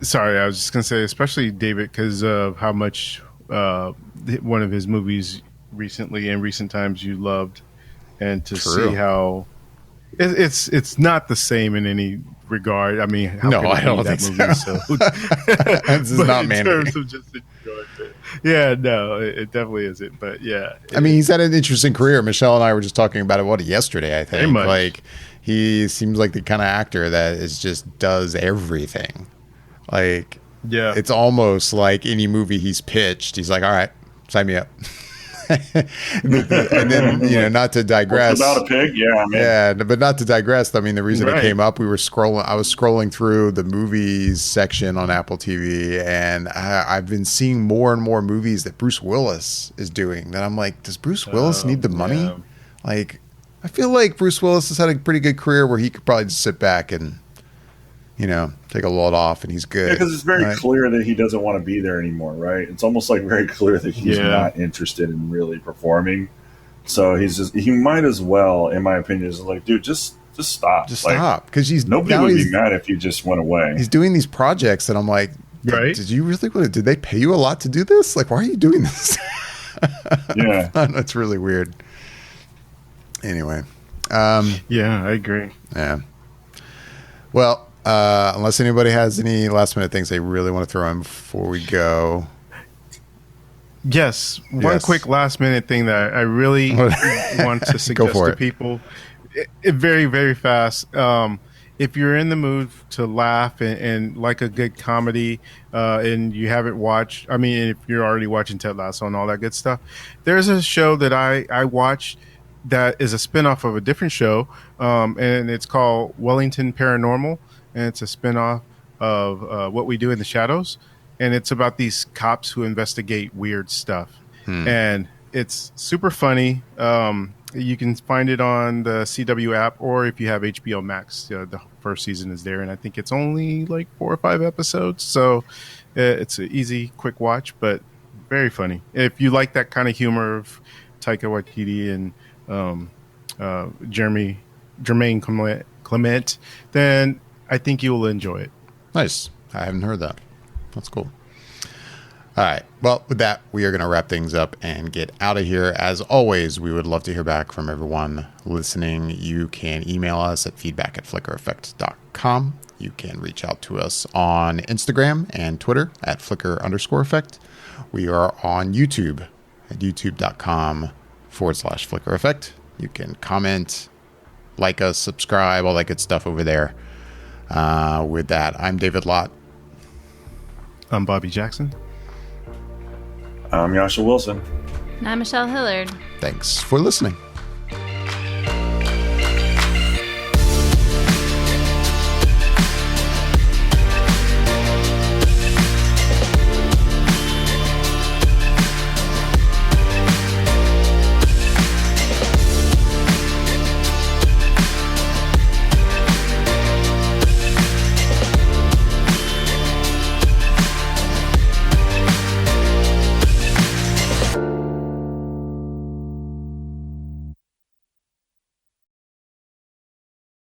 Sorry, I was just going to say, especially David, because of how much one of his movies recently in recent times you loved, and to True. see how it's not the same in any regard. I mean, how No, could it I don't be that think movie so. This is but not in Mandy. terms of just enjoyment. Yeah, no, it definitely isn't. But yeah, He's had an interesting career. Michelle and I were just talking about it yesterday, I think. Very much. Like, he seems like the kind of actor that is just does everything. Like, yeah, it's almost like any movie he's pitched, he's like, all right, sign me up. And then, not to digress. About a pig, yeah, man. Yeah, but not to digress. The reason it Right. came up, I was scrolling through the movies section on Apple TV, and I've been seeing more and more movies that Bruce Willis is doing. That I'm like, does Bruce Willis need the money? yeah. Like, I feel like Bruce Willis has had a pretty good career where he could probably just sit back and, take a load off, and he's good. Yeah, because it's very right? clear that he doesn't want to be there anymore, right? It's almost like very clear that he's Yeah. not interested in really performing. So he might as well, in my opinion, is like, dude, just stop. Just Like, stop, because Nobody would be mad if you just went away. He's doing these projects, and I'm like, Right. Did you really did they pay you a lot to do this? Like, why are you doing this? Yeah. That's really weird. Anyway, yeah, I agree. yeah. Well, unless anybody has any last minute things they really want to throw in before we go. Yes, one Yes. quick last minute thing that I really want to suggest for to it. people, very, very fast. If you're in the mood to laugh and like a good comedy, and you haven't watched, if you're already watching Ted Lasso and all that good stuff, there's a show that I watched that is a spinoff of a different show, and it's called Wellington Paranormal, and it's a spinoff of What We Do in the Shadows. And it's about these cops who investigate weird stuff. And it's super funny. You can find it on the CW app, or if you have HBO Max, the first season is there. And I think it's only like 4 or 5 episodes. So it's an easy, quick watch, but very funny. If you like that kind of humor of Taika Waititi and Jermaine Clement, then I think you will enjoy it. Nice. I haven't heard that. That's cool. All right. Well, with that, we are going to wrap things up and get out of here. As always, we would love to hear back from everyone listening. You can email us at feedback@flickereffect.com. You can reach out to us on Instagram and Twitter at @flicker_effect. We are on YouTube at youtube.com/flickereffect. You can comment, like us, subscribe, all that good stuff over there. With that, I'm David Lott. I'm Bobby Jackson. I'm Jascha Wilson. And I'm Michelle Hillard. Thanks for listening.